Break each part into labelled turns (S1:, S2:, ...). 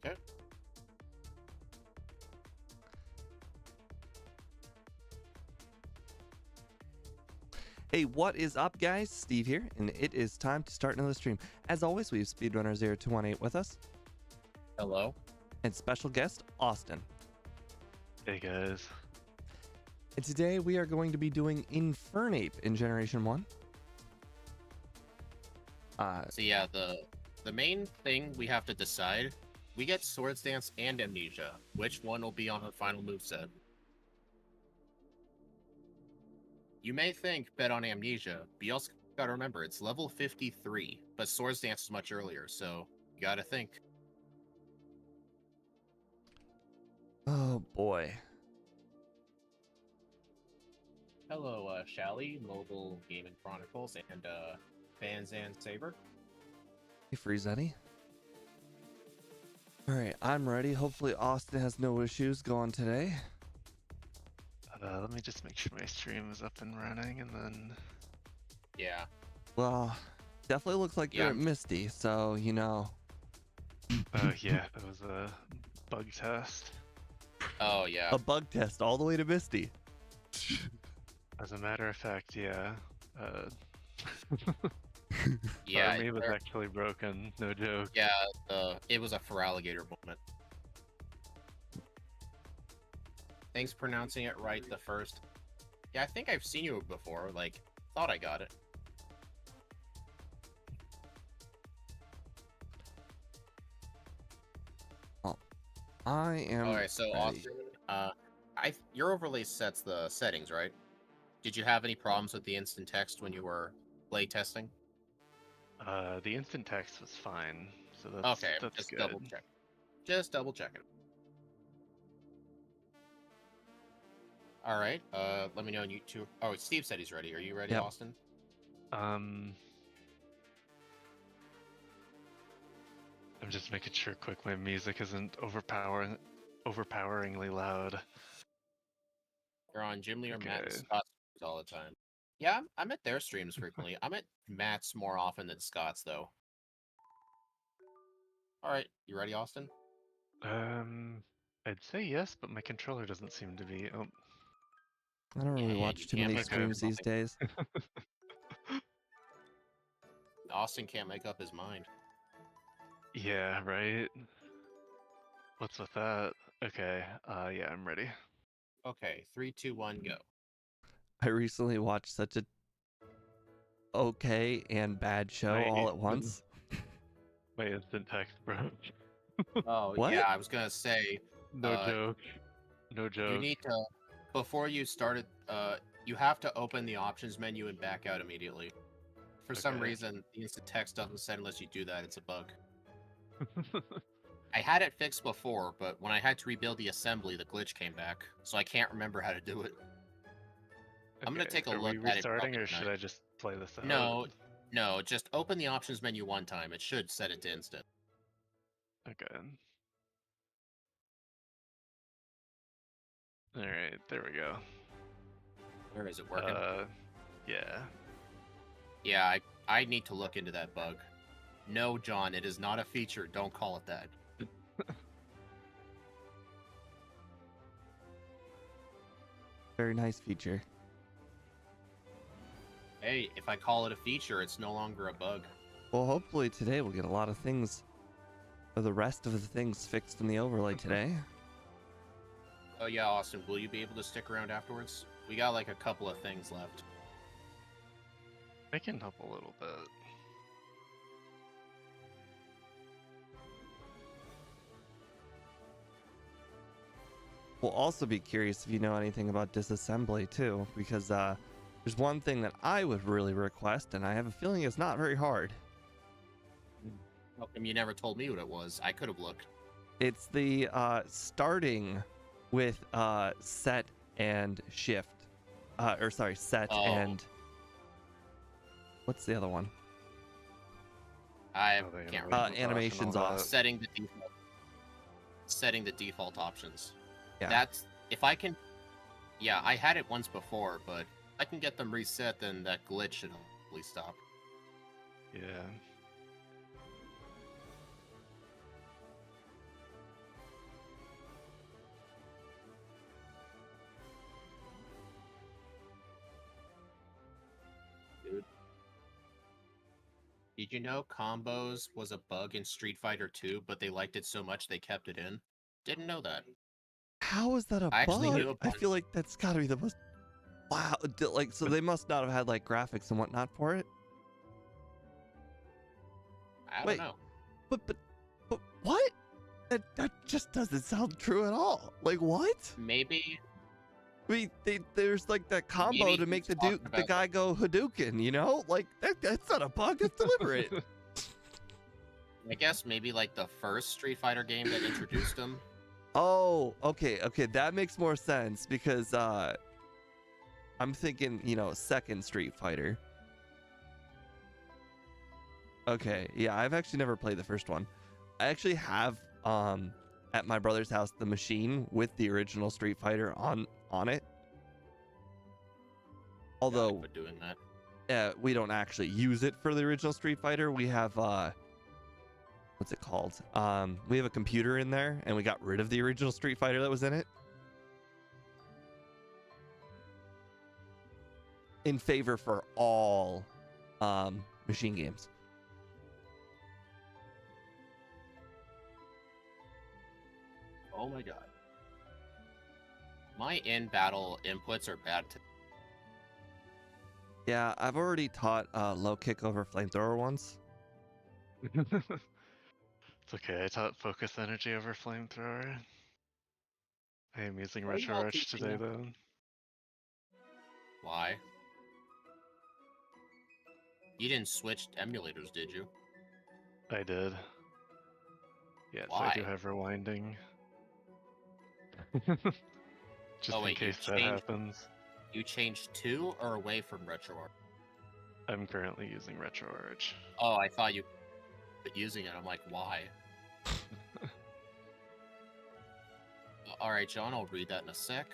S1: Okay.
S2: Hey, what is up, guys? Steve here, and it is time to start another stream. As always, we have Speedrunner0218 with us,
S1: Hello.
S2: and special guest, Austin.
S3: Hey guys.
S2: And today we are going to be doing Infernape in Generation 1.
S1: So yeah, the main thing we have to decide, we get Swords Dance and Amnesia. Which one will be on her final moveset? You may think bet on Amnesia, but you also gotta remember it's level 53, but Swords Dance is much earlier, so you gotta think.
S2: Oh, boy.
S1: Hello, Shally, Mobile Gaming Chronicles, and Banzan Saber.
S2: Hey, Friezetti. Alright, I'm ready. Hopefully Austin has no issues going today.
S3: Let me just make sure my stream is up and running, and then...
S1: Yeah.
S2: Well, definitely looks like
S1: Yeah.
S2: you're at Misty, so, you know.
S3: Oh yeah, that was a bug test.
S1: Oh yeah.
S2: A bug test all the way to Misty.
S3: As a matter of fact, yeah.
S1: Yeah.
S3: Me was actually broken, no joke.
S1: Yeah. It was a Feraligatr moment. Thanks for pronouncing it right the first. Yeah, I think I've seen you before. Like, thought I got it.
S2: I am.
S1: Alright, so
S2: ready.
S1: Austin, your overlay sets the settings, right? Did you have any problems with the instant text when you were play testing?
S3: The instant text was fine, so that's
S1: Okay,
S3: that's
S1: just
S3: good.
S1: double check. Just double checking. Alright, let me know when you two. Oh, Steve said he's ready. Are you ready,
S2: Yep.
S1: Austin?
S3: I'm just making sure quick my music isn't overpoweringly loud.
S1: You're on Jimly or Matt and
S3: Okay.
S1: Scott's all the time. Yeah, I'm at their streams frequently. I'm at Matt's more often than Scott's, though. Alright, you ready, Austin?
S3: I'd say yes, but my controller doesn't seem to be. Oh,
S2: I don't really
S1: Yeah,
S2: watch
S1: you
S2: too
S1: can't
S2: many
S1: make
S2: streams these days.
S1: Austin can't make up his mind.
S3: yeah, right. What's with that? Okay, yeah, I'm ready.
S1: Okay, 3, 2, 1, go.
S2: I recently watched such a okay and bad show
S3: My-
S2: all at once.
S3: My instant text broke.
S1: Oh,
S2: What?
S1: yeah, I was gonna say,
S3: No joke. No joke.
S1: you need to, before you started, you have to open the options menu and back out immediately. For some
S3: Okay.
S1: reason, the instant text doesn't set unless you do that. It's a bug. I had it fixed before, but when I had to rebuild the assembly, the glitch came back, so I can't remember how to do it. I'm gonna take a
S3: Are
S1: look
S3: we
S1: at it
S3: restarting,
S1: probably
S3: or should
S1: tonight.
S3: I just play this out?
S1: No, just open the options menu one time. It should set it to instant.
S3: Okay. Alright, there we go.
S1: Or is it working?
S3: Yeah.
S1: Yeah, I need to look into that bug. No, John, it is not a feature. Don't call it that.
S2: Very nice feature.
S1: Hey, if I call it a feature, it's no longer a bug.
S2: Well, hopefully today we'll get a lot of things, or the rest of the things fixed in the overlay today.
S1: Oh yeah, Austin, will you be able to stick around afterwards? We got like a couple of things left.
S3: I can help a little bit.
S2: We'll also be curious if you know anything about disassembly too, because there's one thing that I would really request, and I have a feeling it's not very hard.
S1: How come you never told me what it was? I could have looked.
S2: It's the starting with set and shift, set
S1: Oh.
S2: and what's the other one?
S1: I
S3: Oh, the
S1: can't
S3: animations
S1: remember.
S3: off and
S2: Animations
S3: all
S2: off.
S3: that.
S1: Setting the default options.
S2: Yeah.
S1: That's if I can. Yeah, I had it once before, but I can get them reset. Then that glitch should hopefully stop.
S3: Yeah.
S1: Did you know combos was a bug in Street Fighter 2, but they liked it so much they kept it in? Didn't know that.
S2: How is that a
S1: I actually
S2: bug?
S1: knew a
S2: I
S1: bunch.
S2: feel like that's got to be the most. Wow. Like, so they must not have had like graphics and whatnot for it.
S1: I don't
S2: Wait.
S1: know.
S2: But what? That just doesn't sound true at all. Like what?
S1: Maybe
S2: I mean, there's like that combo
S1: Maybe
S2: to make
S1: he's
S2: the
S1: talking
S2: the
S1: about
S2: guy go Hadouken, you know? Like that's not a bug, that's deliberate.
S1: I guess maybe like the first Street Fighter game that introduced him.
S2: Oh, okay, that makes more sense because I'm thinking, second Street Fighter. Okay, yeah, I've actually never played the first one. I actually have at my brother's house the machine with the original Street Fighter on it. Although
S1: Quit doing that.
S2: we don't actually use it for the original Street Fighter. We have what's it called? We have a computer in there, and we got rid of the original Street Fighter that was in it in favor for all machine games.
S1: Oh my god. My in-battle inputs are bad.
S2: Yeah, I've already taught low kick over flamethrower once.
S3: It's okay, I taught focus energy over flamethrower. I am using
S1: What are you
S3: retro
S1: all
S3: arch
S1: teaching
S3: today
S1: them?
S3: though.
S1: Why? You didn't switch emulators, did you?
S3: I did. Yes,
S1: Why?
S3: I do have rewinding. Just
S1: Oh,
S3: in
S1: wait, you
S3: case that
S1: changed-
S3: happens.
S1: You changed to or away from RetroArch?
S3: I'm currently using retro arch.
S1: Oh, I thought you were using it. I'm like, why? Alright, John, I'll read that in a sec.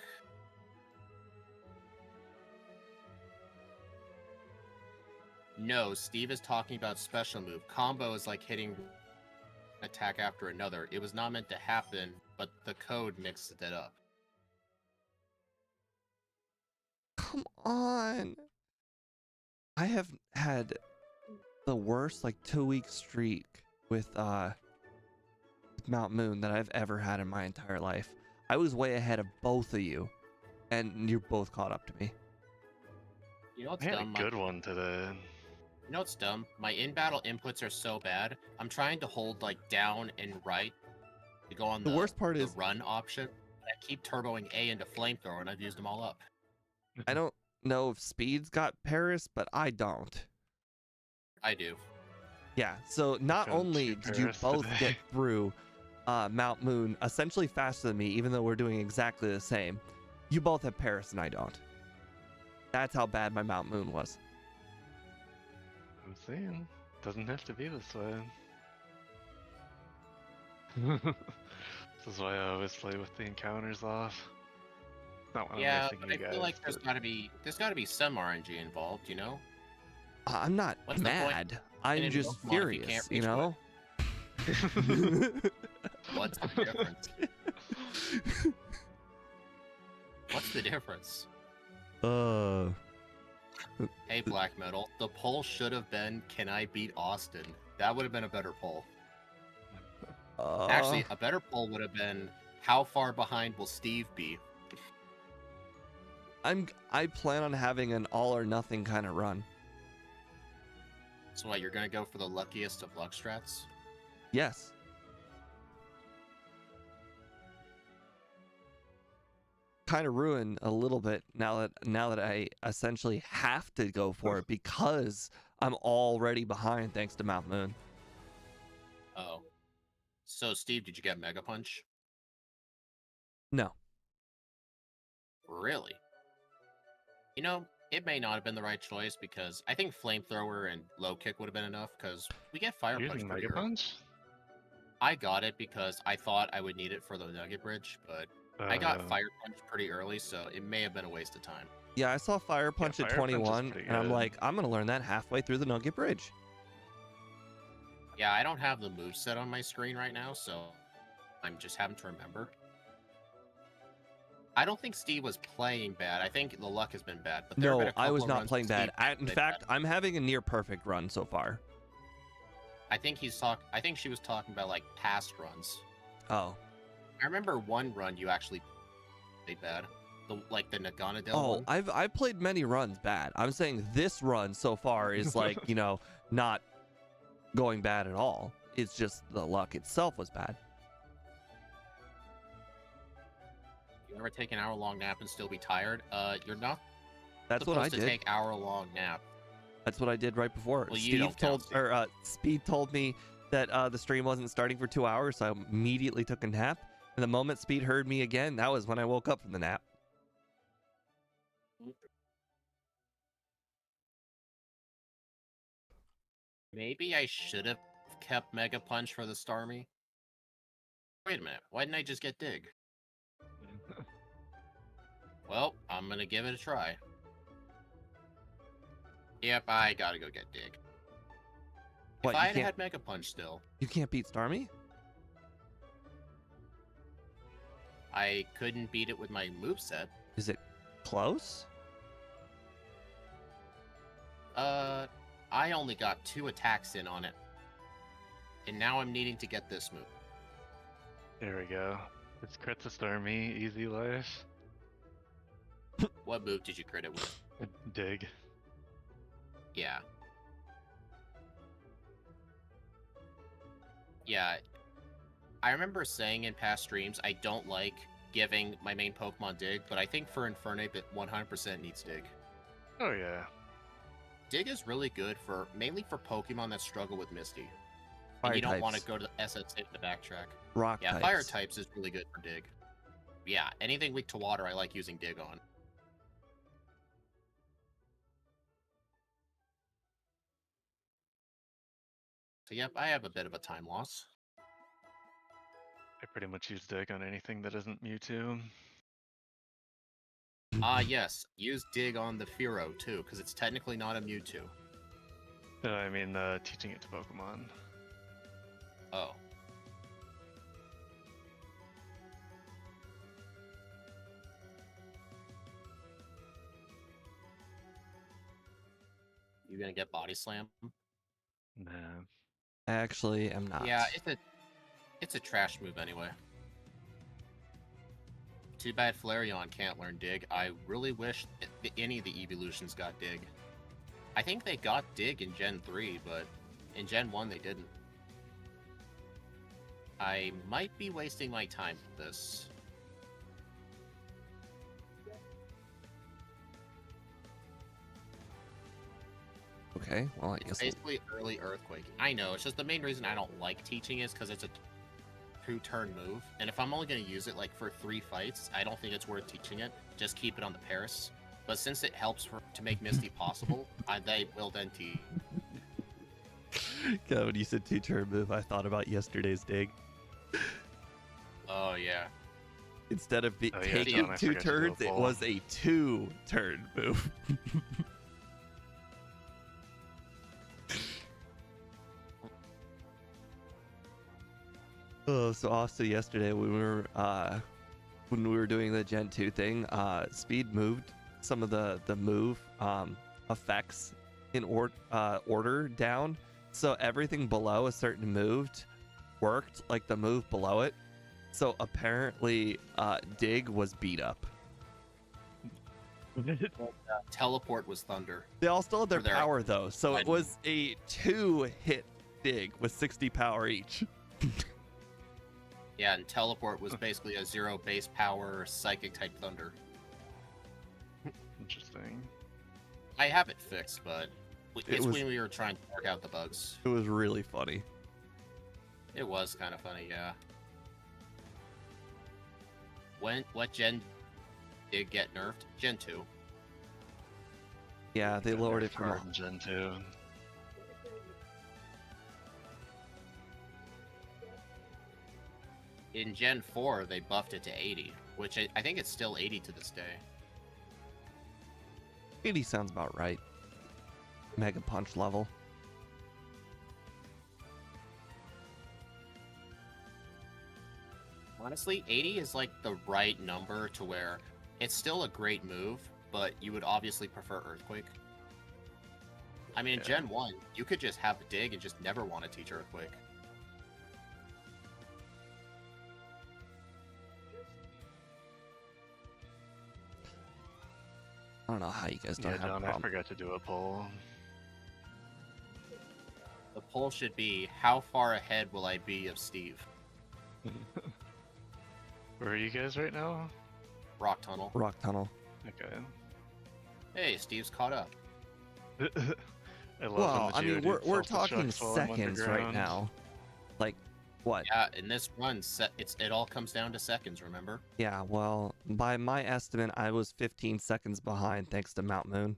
S1: No, Steve is talking about special move. Combo is like hitting attack after another. It was not meant to happen, but the code mixed it up.
S2: Come on. I have had the worst like 2-week streak with Mount Moon that I've ever had in my entire life. I was way ahead of both of you, and you're both caught up to me.
S1: You know what's
S3: I had
S1: dumb?
S3: a good one today.
S1: You know what's dumb? My in-battle inputs are so bad. I'm trying to hold like down and right to go on
S2: The worst part
S1: the
S2: is
S1: run option. I keep turboing A into flamethrower, and I've used them all up.
S2: I don't know if Speed's got Paris, but I don't.
S1: I do.
S2: Yeah, so not
S3: Gone
S2: only
S3: to
S2: did you
S3: Paris
S2: both
S3: today.
S2: get through Mount Moon essentially faster than me, even though we're doing exactly the same, you both have Paris and I don't. That's how bad my Mount Moon was.
S3: I'm saying, doesn't have to be this way. This is why I always play with the encounters off. Not when
S1: Yeah,
S3: I'm
S1: but
S3: racing
S1: I
S3: you
S1: feel
S3: guys,
S1: like there's
S3: but-
S1: gotta be some RNG involved, you know?
S2: I'm not
S1: What's the point
S2: mad.
S1: in
S2: I'm
S1: any
S2: just
S1: Pokemon if you
S2: furious,
S1: can't
S2: you
S1: reach
S2: know?
S1: What's the difference? What's the difference? Hey, Black Metal, the poll should have been, can I beat Austin? That would have been a better poll. Actually, a better poll would have been, how far behind will Steve be?
S2: I plan on having an all or nothing kind of run.
S1: So what, you're gonna go for the luckiest of luck strats?
S2: Yes. Kind of ruined a little bit now that I essentially have to go for it because I'm already behind thanks to Mount Moon.
S1: Oh. So, Steve, did you get Mega Punch?
S2: No.
S1: Really? You know, it may not have been the right choice because I think Flamethrower and Low Kick would have been enough because we get Fire
S3: You're
S1: Punch
S3: using
S1: pretty
S3: Mega
S1: early.
S3: Punch?
S1: I got it because I thought I would need it for the Nugget Bridge, but I got Fire Punch pretty early, so it may have been a waste of time.
S2: Yeah, I saw Fire Punch at
S3: Fire Punch is
S2: 21,
S3: pretty
S2: and I'm
S3: good.
S2: like, I'm going to learn that halfway through the Nugget Bridge.
S1: Yeah, I don't have the moveset on my screen right now, so I'm just having to remember. I don't think Steve was playing bad. I think the luck has been bad. But there have
S2: No,
S1: been a
S2: I was
S1: couple of
S2: not
S1: runs
S2: playing
S1: that
S2: bad.
S1: Steve
S2: In
S1: played
S2: fact,
S1: bad.
S2: I'm having a near perfect run so far.
S1: I think she was talking about like past runs.
S2: Oh.
S1: I remember one run you actually played bad. The Naganadel
S2: Oh,
S1: one.
S2: I've played many runs bad. I'm saying this run so far is like, not going bad at all. It's just the luck itself was bad.
S1: You ever take an hour-long nap and still be tired? You're not
S2: That's
S1: supposed
S2: what I
S1: to
S2: did.
S1: take hour-long nap.
S2: That's what I did right before.
S1: Well, you don't count, Steve.
S2: Speed told me that the stream wasn't starting for 2 hours, so I immediately took a nap. And the moment Speed heard me again, that was when I woke up from the nap.
S1: Maybe I should have kept Mega Punch for the Starmie. Wait a minute, why didn't I just get Dig? Well, I'm gonna give it a try. Yep, I gotta go get Dig.
S2: What,
S1: if I had Mega Punch still,
S2: you can't beat Starmie?
S1: I couldn't beat it with my moveset.
S2: Is it close?
S1: I only got 2 attacks in on it. And now I'm needing to get this move.
S3: There we go. It's crit to Starmie, easy life.
S1: What move did you crit it with?
S3: Dig.
S1: Yeah. Yeah. I remember saying in past streams, I don't like giving my main Pokemon Dig, but I think for Infernape, it 100% needs Dig.
S3: Oh yeah.
S1: Dig is really good mainly for Pokemon that struggle with Misty.
S2: Fire
S1: And you don't
S2: types.
S1: want to go to the SS8 to backtrack.
S2: Rock
S1: Yeah,
S2: types.
S1: fire types is really good for Dig. Yeah, anything weak to water, I like using Dig on. So yep, I have a bit of a time loss.
S3: I pretty much use Dig on anything that isn't Mewtwo.
S1: Yes, use Dig on the Fearow too, because it's technically not a Mewtwo.
S3: No, I mean teaching it to Pokemon.
S1: Oh. You gonna get Body Slam?
S3: Nah.
S2: I actually am not.
S1: Yeah, it's a trash move anyway. Too bad Flareon can't learn Dig. I really wish any of the evolutions got Dig. I think they got Dig in Gen 3, but in Gen 1 they didn't. I might be wasting my time with this.
S2: Okay, well, I guess.
S1: Basically early Earthquake. I know, it's just the main reason I don't like teaching is because it's a 2-turn move, and if I'm only going to use it like for 3 fights, I don't think it's worth teaching it. Just keep it on the Paris. But since it helps to make Misty possible, they will then teach.
S2: God, when you said 2-turn move, I thought about yesterday's Dig.
S1: Oh yeah.
S2: Instead of
S3: Oh, yeah,
S2: taking
S3: John, I
S2: 2
S3: forgot to go
S2: turns, it
S3: full.
S2: was a 2-turn move. Oh, so also yesterday when we were doing the Gen 2 thing, Speed moved some of the move effects in order down, so everything below a certain move worked like the move below it. So apparently, Dig was beat up.
S1: Teleport was Thunder.
S2: They all still had their
S1: For their-
S2: power though, so it was a 2-hit Dig with 60 power each.
S1: Yeah, and Teleport was basically a 0 base power Psychic type Thunder.
S3: Interesting.
S1: I have it fixed, but it's
S2: was-
S1: when we were trying to work out the bugs.
S2: It was really funny.
S1: It was kind of funny, yeah. What gen did get nerfed? Gen 2.
S2: Yeah, they lowered it from
S3: Hard in Gen 2.
S1: In Gen 4, they buffed it to 80, which I think it's still 80 to this day.
S2: 80 sounds about right. Mega Punch level.
S1: Honestly, 80 is like the right number to where it's still a great move, but you would obviously prefer Earthquake. I mean, in
S3: Yeah.
S1: Gen 1, you could just have a dig and just never want to teach Earthquake.
S2: I don't know how you guys don't
S3: Yeah,
S2: have a
S3: John, I
S2: problem.
S3: forgot to do a poll.
S1: The poll should be, how far ahead will I be of Steve?
S3: Where are you guys right now?
S1: Rock Tunnel.
S2: Rock tunnel.
S3: Okay.
S1: Hey, Steve's caught up.
S3: I love
S2: Well,
S3: when the
S2: I mean,
S3: Geodude
S2: we're talking
S3: self-destructs while I'm
S2: seconds right
S3: underground.
S2: now. Like, what?
S1: Yeah, in this run, it all comes down to seconds, remember?
S2: Yeah, well, by my estimate, I was 15 seconds behind thanks to Mount Moon.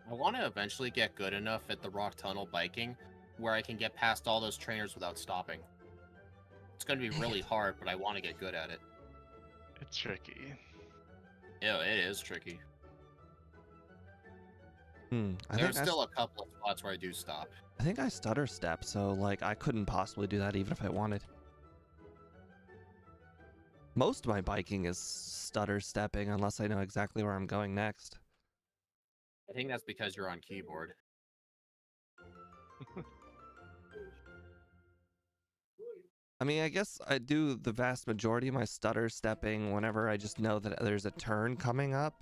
S1: I want to eventually get good enough at the Rock Tunnel biking where I can get past all those trainers without stopping. It's going to be really hard, but I want to get good at it.
S3: It's tricky.
S1: Yeah, it is tricky.
S2: I
S1: There's still a couple of spots where I do stop.
S2: I think I stutter step, so like I couldn't possibly do that even if I wanted. Most of my biking is stutter stepping unless I know exactly where I'm going next.
S1: I think that's because you're on keyboard.
S2: I mean, I guess I do the vast majority of my stutter stepping whenever I just know that there's a turn coming up.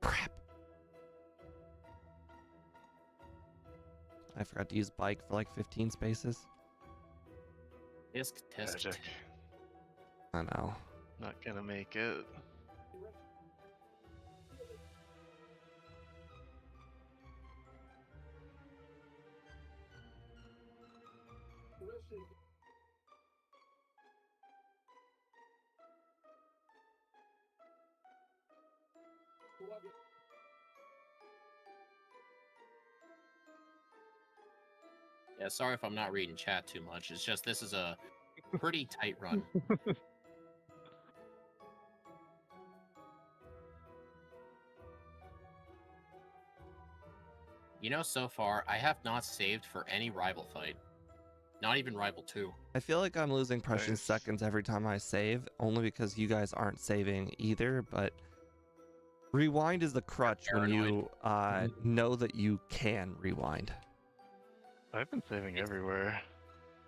S2: Crap. I forgot to use bike for like 15 spaces.
S1: Tisk, tisk.
S3: Magic.
S2: I know.
S3: Not gonna make it.
S1: Yeah, sorry if I'm not reading chat too much. It's just this is a pretty tight run. You know, so far, I have not saved for any rival fight. Not even Rival 2.
S2: I feel like I'm losing precious
S3: Nice.
S2: seconds every time I save, only because you guys aren't saving either, but rewind is the crutch when you know that you can rewind.
S3: I've been saving everywhere.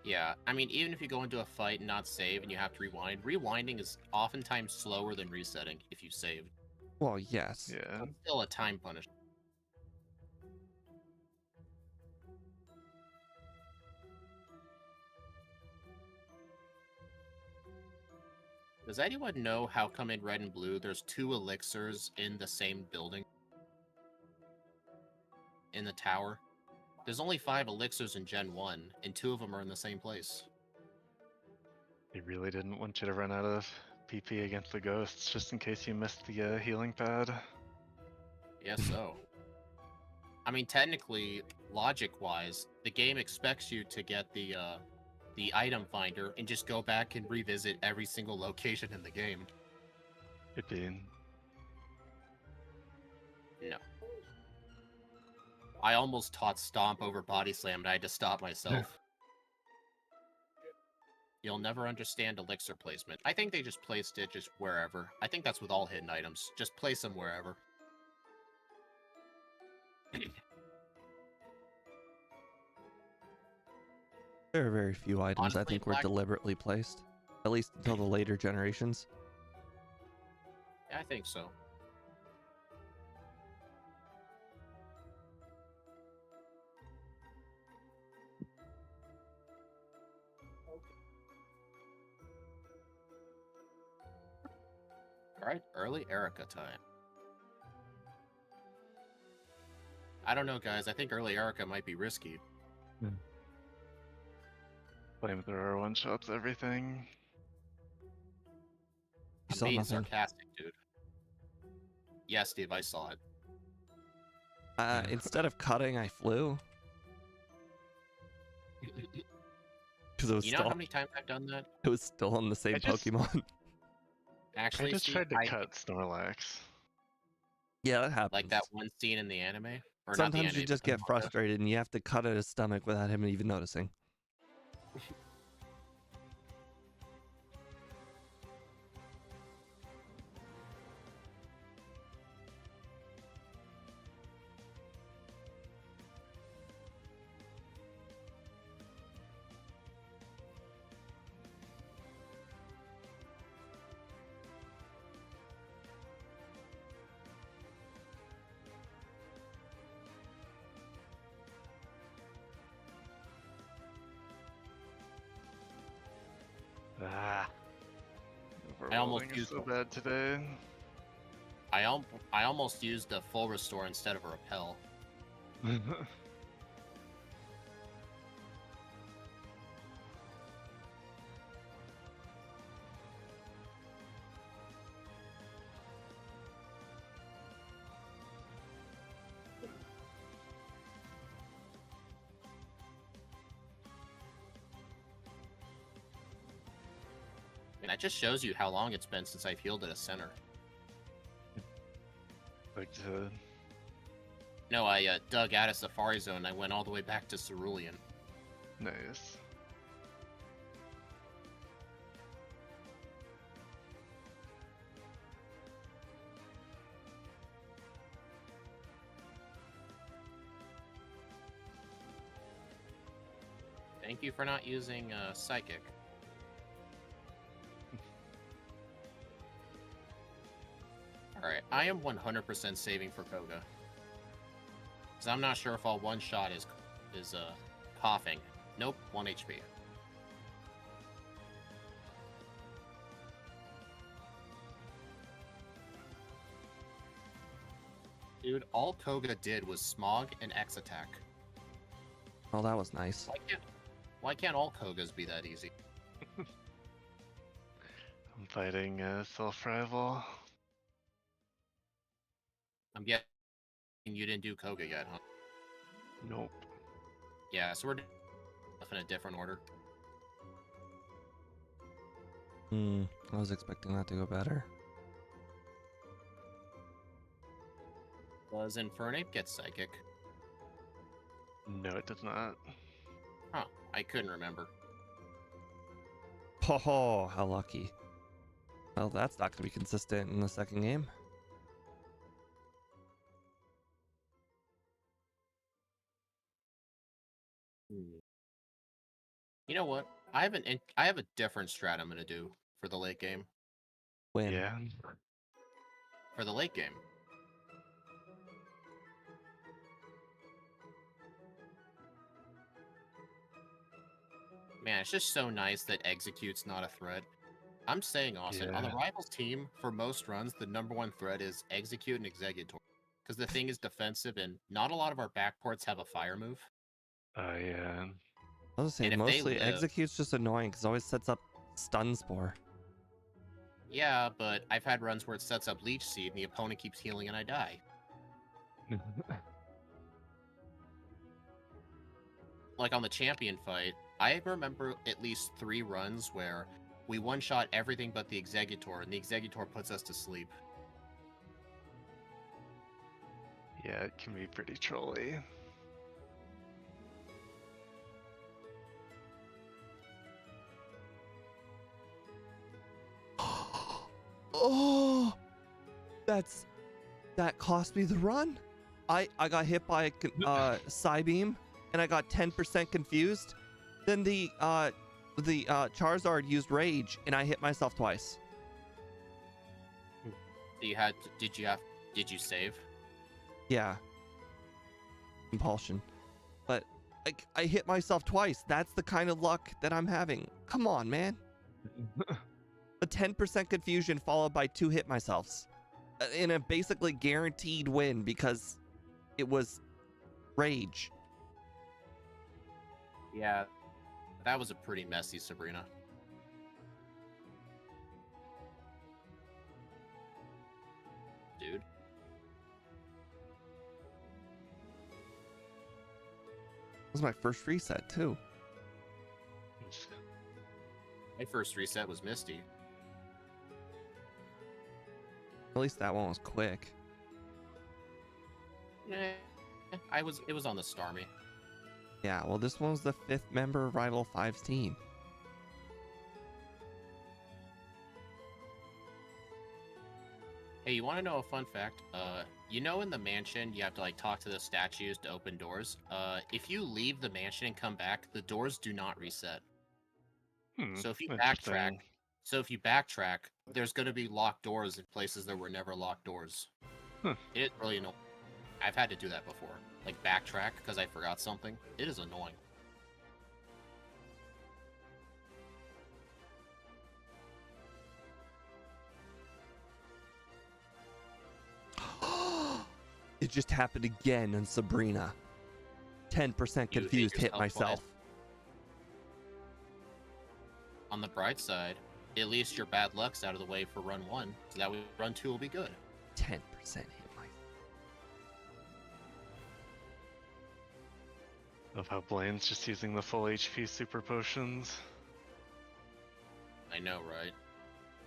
S1: Yeah, I mean, even if you go into a fight and not save and you have to rewind, rewinding is oftentimes slower than resetting if you saved.
S2: Well, yes.
S3: Yeah.
S1: It's still a time punishment. Does anyone know how come in Red and Blue there's 2 elixirs in the same building? In the tower? There's only 5 elixirs in Gen 1, and 2 of them are in the same place.
S3: They really didn't want you to run out of PP against the ghosts, just in case you missed the healing pad.
S1: Yes, so. I mean, technically, logic-wise, the game expects you to get the item finder and just go back and revisit every single location in the game.
S3: It did.
S1: No. I almost taught Stomp over Body Slam, and I had to stop myself. You'll never understand elixir placement. I think they just placed it just wherever. I think that's with all hidden items. Just place them wherever.
S2: There are very few items I
S1: Honestly,
S2: think were deliberately placed, at least until the later generations.
S1: Yeah, I think so. Alright, early Erica time. I don't know, guys. I think early Erica might be risky.
S3: Flamethrower one-shots everything.
S2: You
S1: I'm
S2: saw
S1: being
S2: nothing.
S1: sarcastic, dude. Yeah, Steve, I saw it.
S2: Instead of cutting, I flew. Because it was
S1: You know
S2: still
S1: how many times I've done that?
S2: it was still on the same
S3: I just-
S2: Pokemon.
S1: Actually,
S3: I just
S1: Steve,
S3: tried to cut Snorlax.
S2: Yeah, that happens.
S1: like that one scene in the anime. Or not the
S2: Sometimes you
S1: anime,
S2: just
S1: but the
S2: get
S1: manga.
S2: frustrated and you have to cut at his stomach without him even noticing.
S3: Ah.
S1: I almost
S3: Overrolling is
S1: used
S3: so
S1: one.
S3: bad today.
S1: I almost used a full restore instead of a repel. And that just shows you how long it's been since I've healed at a center.
S3: Like to
S1: No, I dug out of Safari Zone and I went all the way back to Cerulean.
S3: nice.
S1: Thank you for not using Psychic. Alright, I am 100% saving for Koga. Because I'm not sure if all one shot is coughing. Nope, 1 HP. Dude, all Koga did was Smog and X attack.
S2: Oh, that was nice.
S1: Why can't all Kogas be that easy?
S3: I'm fighting self-rival.
S1: I'm guessing you didn't do Koga yet, huh?
S3: Nope.
S1: Yeah, so we're in a different order.
S2: I was expecting that to go better.
S1: Does Infernape get Psychic?
S3: No, it does not.
S1: Huh, I couldn't remember.
S2: Oh, how lucky. Well, that's not going to be consistent in the second game.
S1: You know what? I have a different strat I'm gonna do for the late game.
S2: Win.
S3: Yeah.
S1: For the late game. Man, it's just so nice that Execute's not a threat. I'm saying, Austin, on the
S3: Yeah.
S1: Rivals team, for most runs, the #1 threat is Execute and Executor. Because the thing is defensive, and not a lot of our backports have a fire move.
S3: Yeah.
S2: I was saying
S1: And if they
S2: mostly
S1: live-
S2: Execute's just annoying because it always sets up Stun Spore.
S1: Yeah, but I've had runs where it sets up Leech Seed, and the opponent keeps healing, and I die. Like on the champion fight, I remember at least 3 runs where we one-shot everything but the Executor, and the Executor puts us to sleep.
S3: Yeah, it can be pretty trolly.
S2: Oh, that cost me the run. I got hit by a Psybeam and I got 10% confused. Then the Charizard used Rage and I hit myself twice.
S1: Did you save?
S2: Yeah. Compulsion. But I hit myself twice. That's the kind of luck that I'm having. Come on, man. A 10% confusion followed by 2 hit myselfs. In a basically guaranteed win because it was Rage.
S1: Yeah, that was a pretty messy Sabrina. Dude.
S2: That was my first reset too.
S1: My first reset was Misty.
S2: At least that one was quick.
S1: Eh, It was on the Starmie.
S2: Yeah, well, this one was the 5th member of Rival 5's team.
S1: Hey, you want to know a fun fact? You know in the mansion, you have to, like, talk to the statues to open doors. If you leave the mansion and come back, the doors do not reset. So if you backtrack,
S3: Interesting.
S1: there's going to be locked doors in places that were never locked doors.
S3: Huh.
S1: It is really annoying. I've had to do that before. Like, backtrack because I forgot something. It is annoying.
S2: It just happened again on Sabrina. 10%
S1: You
S2: confused, hit
S1: yourself
S2: myself.
S1: On the bright side, at least your bad luck's out of the way for run 1, so that way run 2 will be good.
S2: 10% hit myself.
S3: Of how Blaine's just using the full HP super potions.
S1: I know, right?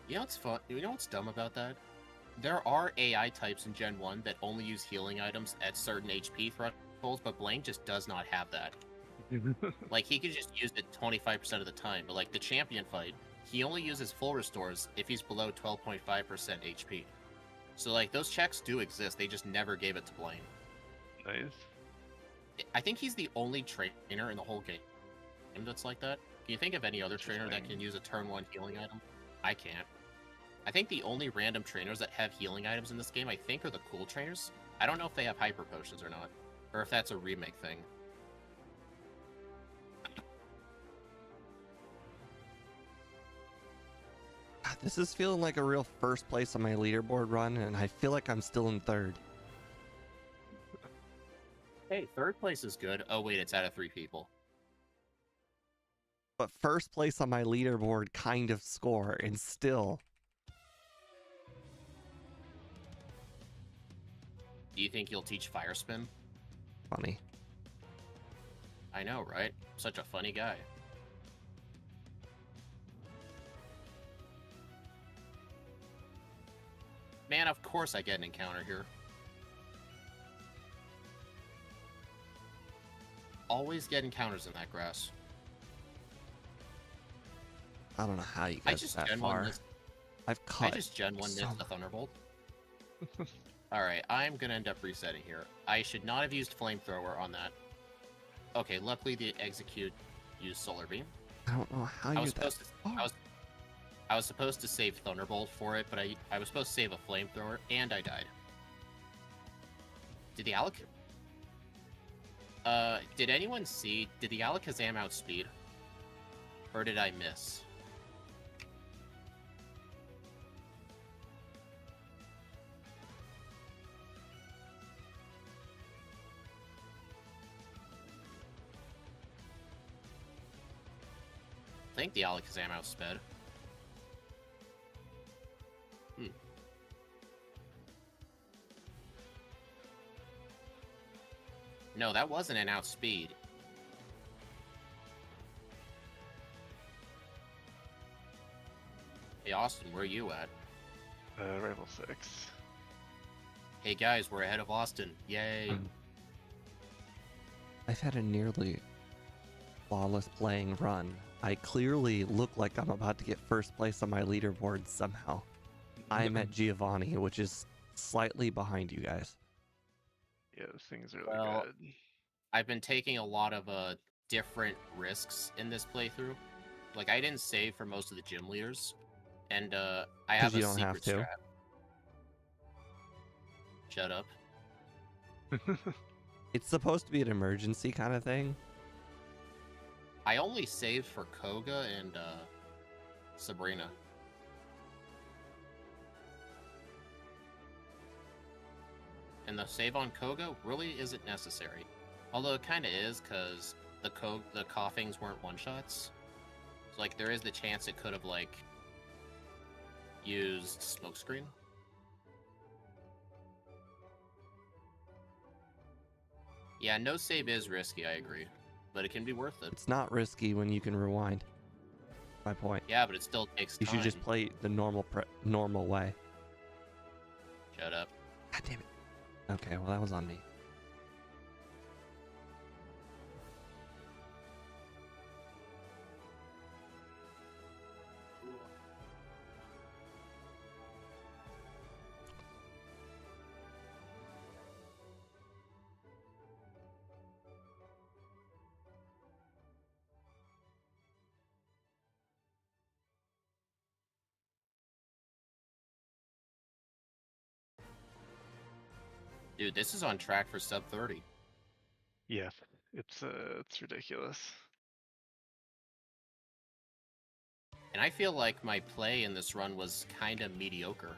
S1: You know what's fun? You know what's dumb about that? There are AI types in Gen 1 that only use healing items at certain HP thresholds, but Blaine just does not have that. Like, he could just use it 25% of the time, but like the champion fight, he only uses full restores if he's below 12.5% HP. So like, those checks do exist, they just never gave it to Blaine.
S3: Nice.
S1: I think he's the only trainer in the whole game that's like that. Can you think of any other trainer that can use a turn 1 healing item? I can't. I think the only random trainers that have healing items in this game, I think, are the cool trainers. I don't know if they have hyper potions or not, or if that's a remake thing.
S2: God, this is feeling like a real first place on my leaderboard run, and I feel like I'm still in 3rd.
S1: Hey, 3rd place is good. Oh wait, it's out of 3 people.
S2: But first place on my leaderboard kind of score, and still.
S1: Do you think you'll teach Fire Spin?
S2: Funny.
S1: I know, right? Such a funny guy. Man, of course I get an encounter here. Always get encounters in that grass.
S2: I don't know how you
S1: I
S2: got
S1: just
S2: that
S1: Gen
S2: far.
S1: 1 this.
S2: I've
S1: I
S2: caught
S1: just Gen 1
S2: so
S1: missed the Thunderbolt. Alright, I'm gonna end up resetting here. I should not have used Flamethrower on that. Okay, luckily the Execute used Solar Beam.
S2: I don't know how
S1: I
S2: you're that far.
S1: I was supposed to save Thunderbolt for it, but I was supposed to save a Flamethrower, and I died. Did the did anyone see, did the Alakazam outspeed? Or did I miss? I think the Alakazam outsped. No, that wasn't an outspeed. Hey, Austin, where are you at?
S3: Rival 6.
S1: Hey, guys, we're ahead of Austin. Yay.
S2: I've had a nearly flawless playing run. I clearly look like I'm about to get first place on my leaderboard somehow. I'm at Giovanni, which is slightly behind you guys.
S3: Yeah, this thing's really
S1: Well,
S3: good.
S1: I've been taking a lot of different risks in this playthrough. Like, I didn't save for most of the gym leaders, and I have
S2: you
S1: a
S2: don't have
S1: secret
S2: to.
S1: strat. Shut up.
S2: It's supposed to be an emergency kind of thing.
S1: I only saved for Koga and Sabrina. And the save on Koga really isn't necessary. Although it kind of is, because the coughings weren't one-shots. So, like, there is the chance it could have, like, used Smokescreen. Yeah, no save is risky, I agree. But it can be worth it.
S2: It's not risky when you can rewind. My point.
S1: Yeah, but it still takes
S2: You
S1: time.
S2: should just play the normal way.
S1: Shut up.
S2: God damn it. Okay, well that was on me.
S1: Dude, this is on track for sub 30.
S3: Yeah, it's ridiculous.
S1: And I feel like my play in this run was kind of mediocre.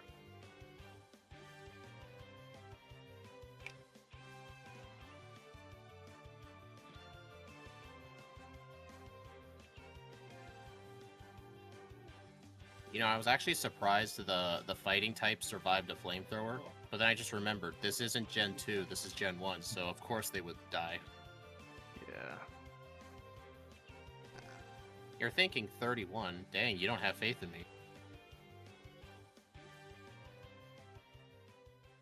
S1: You know, I was actually surprised the fighting type survived a flamethrower, but then I just remembered this isn't Gen 2, this is Gen 1, so of course they would die.
S3: Yeah.
S1: You're thinking 31. Dang, you don't have faith in me.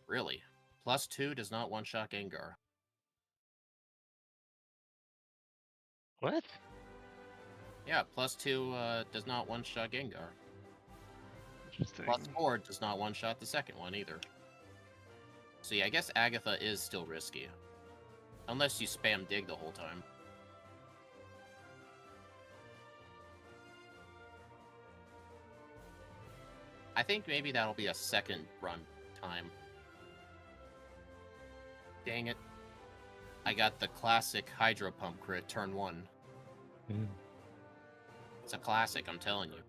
S1: Really? +2 does not one-shot Gengar.
S3: What?
S1: Yeah, +2 does not one-shot Gengar.
S3: Interesting.
S1: +4 does not one-shot the second one either. So yeah, I guess Agatha is still risky. Unless you spam dig the whole time. I think maybe that'll be a second run time. Dang it. I got the classic Hydro Pump crit turn 1. It's a classic, I'm telling you.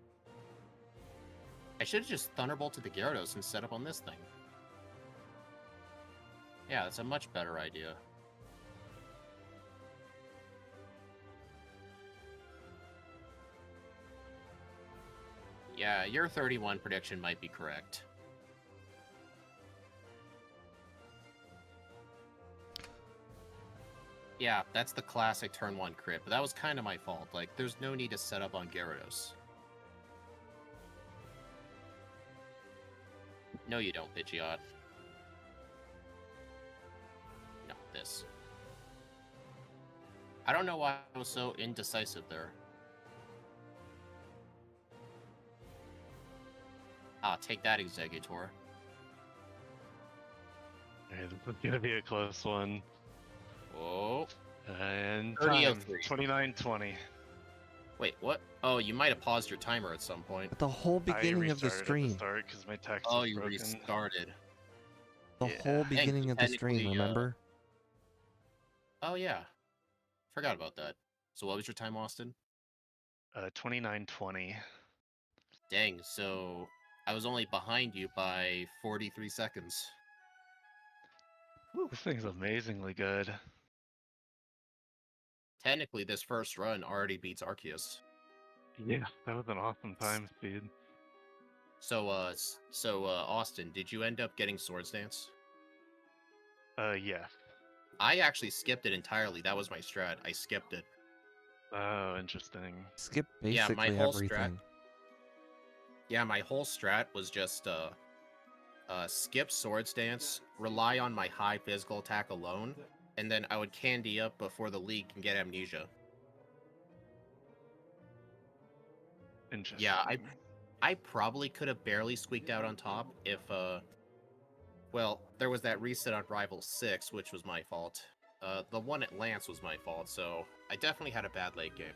S1: I should have just Thunderbolted the Gyarados and set up on this thing. Yeah, that's a much better idea. Yeah, your 31 prediction might be correct. Yeah, that's the classic turn 1 crit, but that was kind of my fault. Like, there's no need to set up on Gyarados. No, you don't, Pidgeot. No, this. I don't know why I was so indecisive there. Ah, take that, Exeggutor.
S3: Okay, this is gonna be a close one.
S1: Oh.
S3: And
S1: 30:03.
S3: 29:20.
S1: Wait, what? Oh, you might have paused your timer at some point.
S2: At the whole beginning of the stream.
S3: Start because my text
S1: Oh,
S3: was
S1: you
S3: broken.
S1: restarted.
S2: The
S3: Yeah.
S2: whole beginning of the stream,
S1: technically,
S2: remember?
S1: Oh, yeah. Forgot about that. So what was your time, Austin?
S3: 29:20.
S1: Dang, so I was only behind you by 43 seconds. Whew.
S3: This thing's amazingly good.
S1: Technically, this first run already beats Arceus.
S3: Yeah, that was an awesome time speed.
S1: So, Austin, did you end up getting Swords Dance?
S3: Yeah.
S1: I actually skipped it entirely. That was my strat. I skipped it.
S3: Oh, interesting.
S2: Skip
S1: Yeah,
S2: basically
S1: my whole
S2: everything.
S1: Yeah, my whole strat was just skip Swords Dance, rely on my high physical attack alone, and then I would candy up before the league can get Amnesia.
S3: Interesting.
S1: Yeah, I probably could have barely squeaked out on top if well, there was that reset on Rival 6, which was my fault. The one at Lance was my fault, so I definitely had a bad late game.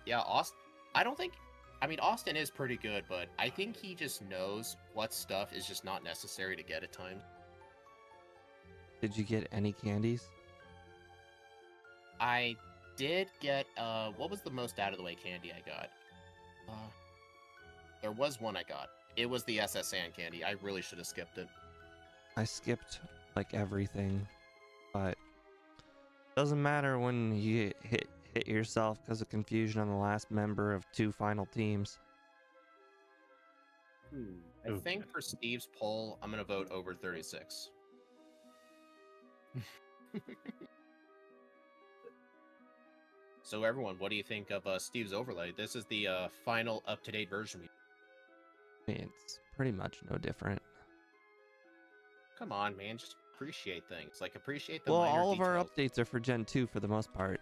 S1: Yeah, Austin, I mean, Austin is pretty good, but I think he just knows what stuff is just not necessary to get at times.
S2: Did you get any candies?
S1: I did get, what was the most out-of-the-way candy I got? There was one I got. It was the SS Sand candy. I really should have skipped it.
S2: I skipped like everything, but doesn't matter when you hit yourself because of confusion on the last member of 2 final teams.
S1: I think for Steve's poll, I'm gonna vote over 36. So everyone, what do you think of Steve's overlay? This is the final up-to-date version.
S2: I mean, it's pretty much no different.
S1: Come on, man, just appreciate things. Like, appreciate the
S2: Well,
S1: minor
S2: all of our
S1: details.
S2: updates are for Gen 2 for the most part.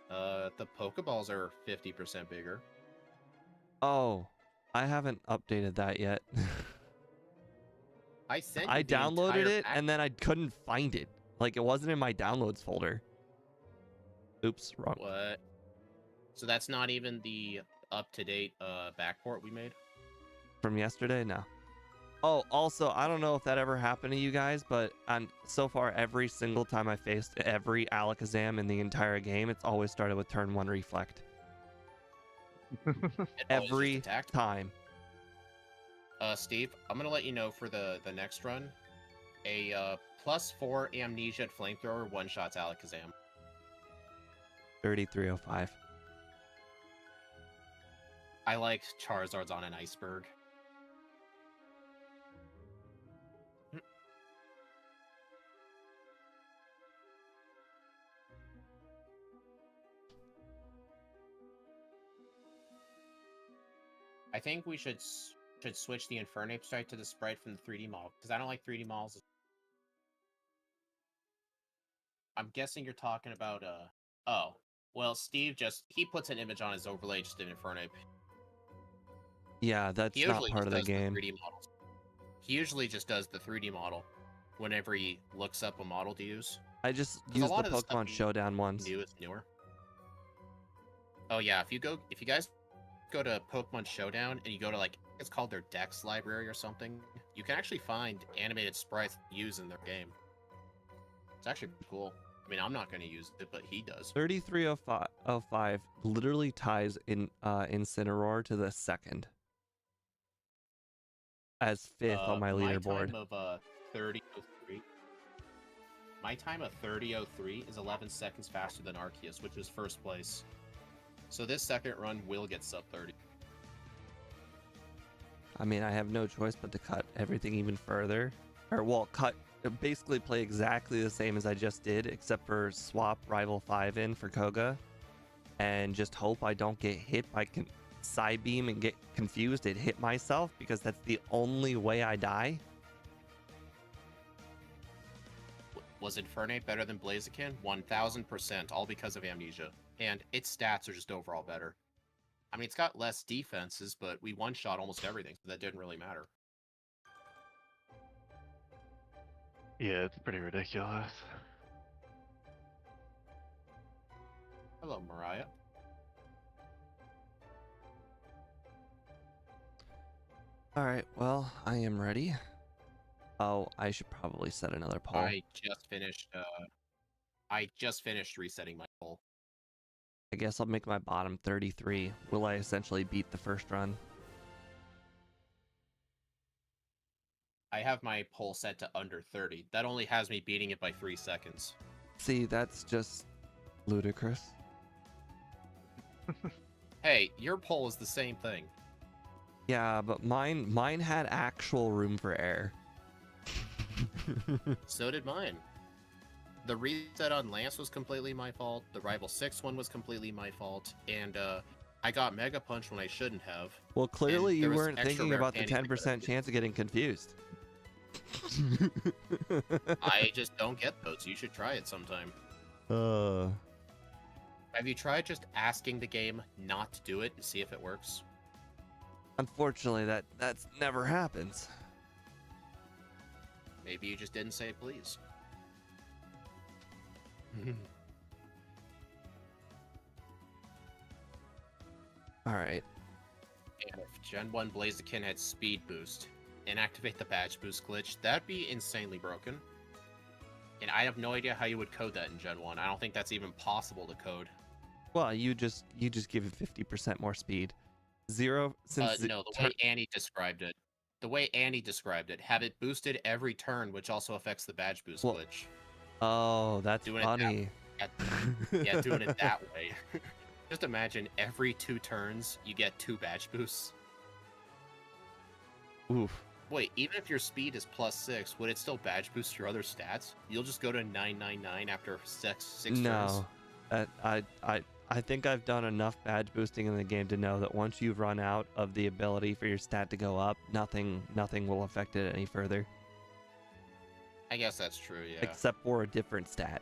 S1: The Pokeballs are 50% bigger.
S2: Oh, I haven't updated that yet.
S1: I sent you
S2: I
S1: the
S2: downloaded
S1: entire
S2: it
S1: pack-
S2: and then I couldn't find it. Like, it wasn't in my downloads folder. Oops, wrong.
S1: What? So that's not even the up-to-date backport we made?
S2: From yesterday? No. Oh, also, I don't know if that ever happened to you guys, but so far, every single time I faced every Alakazam in the entire game, it's always started with turn 1 Reflect.
S1: It always just
S2: Every
S1: attacked.
S2: time.
S1: Steve, I'm gonna let you know for the next run, a +4 Amnesia and Flamethrower one-shots Alakazam.
S2: 3305.
S1: I like Charizard's on an iceberg. I think we should switch the Infernape strike to the sprite from the 3D model, because I don't like 3D models. I'm guessing you're talking about, oh. Well, Steve he puts an image on his overlay just in Infernape.
S2: Yeah, that's
S1: He
S2: not
S1: usually
S2: part
S1: just
S2: of the
S1: does
S2: game.
S1: the 3D models. He usually just does the 3D model whenever he looks up a model to use.
S2: I just
S1: 'Cause a
S2: used the
S1: lot of stuff
S2: Pokemon Showdown ones.
S1: new is newer. Oh yeah, if you guys go to Pokemon Showdown and you go to, like, it's called their Dex library or something, you can actually find animated sprites used in their game. It's actually pretty cool. I mean, I'm not going to use it, but he does.
S2: 3305 literally ties in Incineroar to the second as 5th on my leaderboard.
S1: My time of 30:03 is 11 seconds faster than Arceus, which is first place. So this second run will get sub 30.
S2: I mean, I have no choice but to cut everything even further. Or, well, basically play exactly the same as I just did, except for swap Rival 5 in for Koga. And just hope I don't get hit by Psybeam and get confused and hit myself, because that's the only way I die.
S1: Was Infernape better than Blaziken? 1000%, all because of Amnesia. And its stats are just overall better. I mean, it's got less defenses, but we one-shot almost everything, so that didn't really matter.
S3: Yeah, it's pretty ridiculous.
S1: Hello, Mariah.
S2: Alright, well, I am ready. Oh, I should probably set another poll.
S1: I just finished resetting my poll.
S2: I guess I'll make my bottom 33. Will I essentially beat the first run?
S1: I have my poll set to under 30. That only has me beating it by 3 seconds.
S2: See, that's just ludicrous.
S1: Hey, your poll is the same thing.
S2: Yeah, but mine had actual room for error.
S1: So did mine. The reset on Lance was completely my fault. The Rival 6 one was completely my fault. And I got Mega Punch when I shouldn't have.
S2: Well, clearly
S1: there
S2: you
S1: was
S2: weren't
S1: extra
S2: thinking
S1: rare
S2: about the
S1: candies I
S2: 10% chance of getting confused.
S1: I just don't get those. You should try it sometime. Have you tried just asking the game not to do it and see if it works?
S2: Unfortunately, that's never happens.
S1: Maybe you just didn't say please.
S2: All right.
S1: And if Gen 1 Blaziken had speed boost and activate the badge boost glitch, that'd be insanely broken. And I have no idea how you would code that in Gen 1. I don't think that's even possible to code.
S2: Well, you just give it 50% more speed. No,
S1: the way Annie described it. The way Annie described it, have it boosted every turn, which also affects the badge boost glitch.
S2: Oh, that's funny.
S1: Doing it that way. Just imagine every 2 turns you get 2 badge boosts.
S2: Oof.
S1: Wait, even if your speed is +6, would it still badge boost your other stats? You'll just go to 999 after six turns?
S2: No. I think I've done enough badge boosting in the game to know that once you've run out of the ability for your stat to go up, nothing will affect it any further.
S1: I guess that's true, yeah.
S2: Except for a different stat.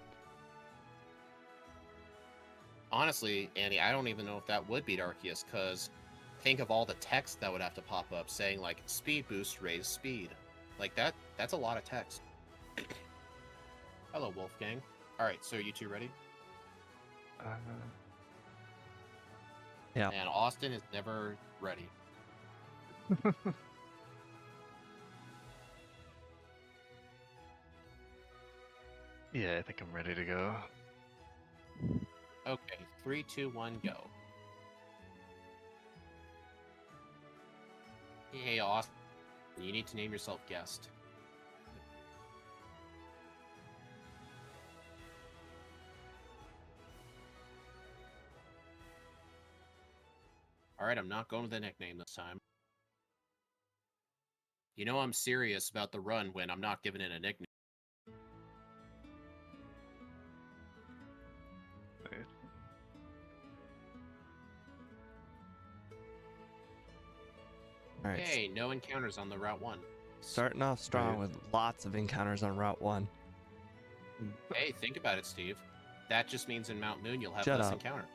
S1: Honestly, Andy, I don't even know if that would beat Arceus, because think of all the text that would have to pop up saying, like, speed boost, raise speed. Like, that's a lot of text. Hello, Wolfgang. Alright, so are you two ready?
S2: Yeah.
S1: And Austin is never ready.
S3: Yeah, I think I'm ready to go.
S1: Okay, 3, 2, 1, go. Hey, Austin, you need to name yourself guest. Alright, I'm not going with a nickname this time. You know I'm serious about the run when I'm not giving it a nickname.
S3: Right.
S2: All right.
S1: Hey, no encounters on the Route 1.
S2: Starting off strong
S3: Right.
S2: with lots of encounters on Route 1.
S1: Hey, think about it, Steve. That just means in Mount Moon you'll have
S2: Shut
S1: less
S2: up.
S1: encounter.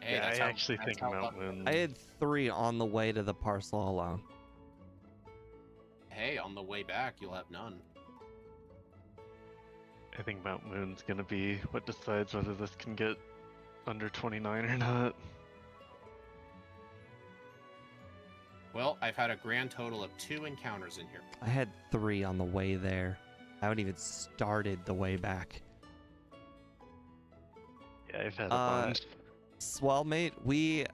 S1: Hey,
S3: Yeah,
S1: that's
S3: I
S1: how,
S3: actually
S1: that's
S3: think
S1: how
S3: Mount Moon.
S2: I had 3 on the way to the parcel alone.
S1: Hey, on the way back you'll have none.
S3: I think Mount Moon's gonna be what decides whether this can get under 29 or not.
S1: Well, I've had a grand total of 2 encounters in here.
S2: I had 3 on the way there. I haven't even started the way back.
S3: Yeah, I've had a bunch.
S2: Swell, mate, we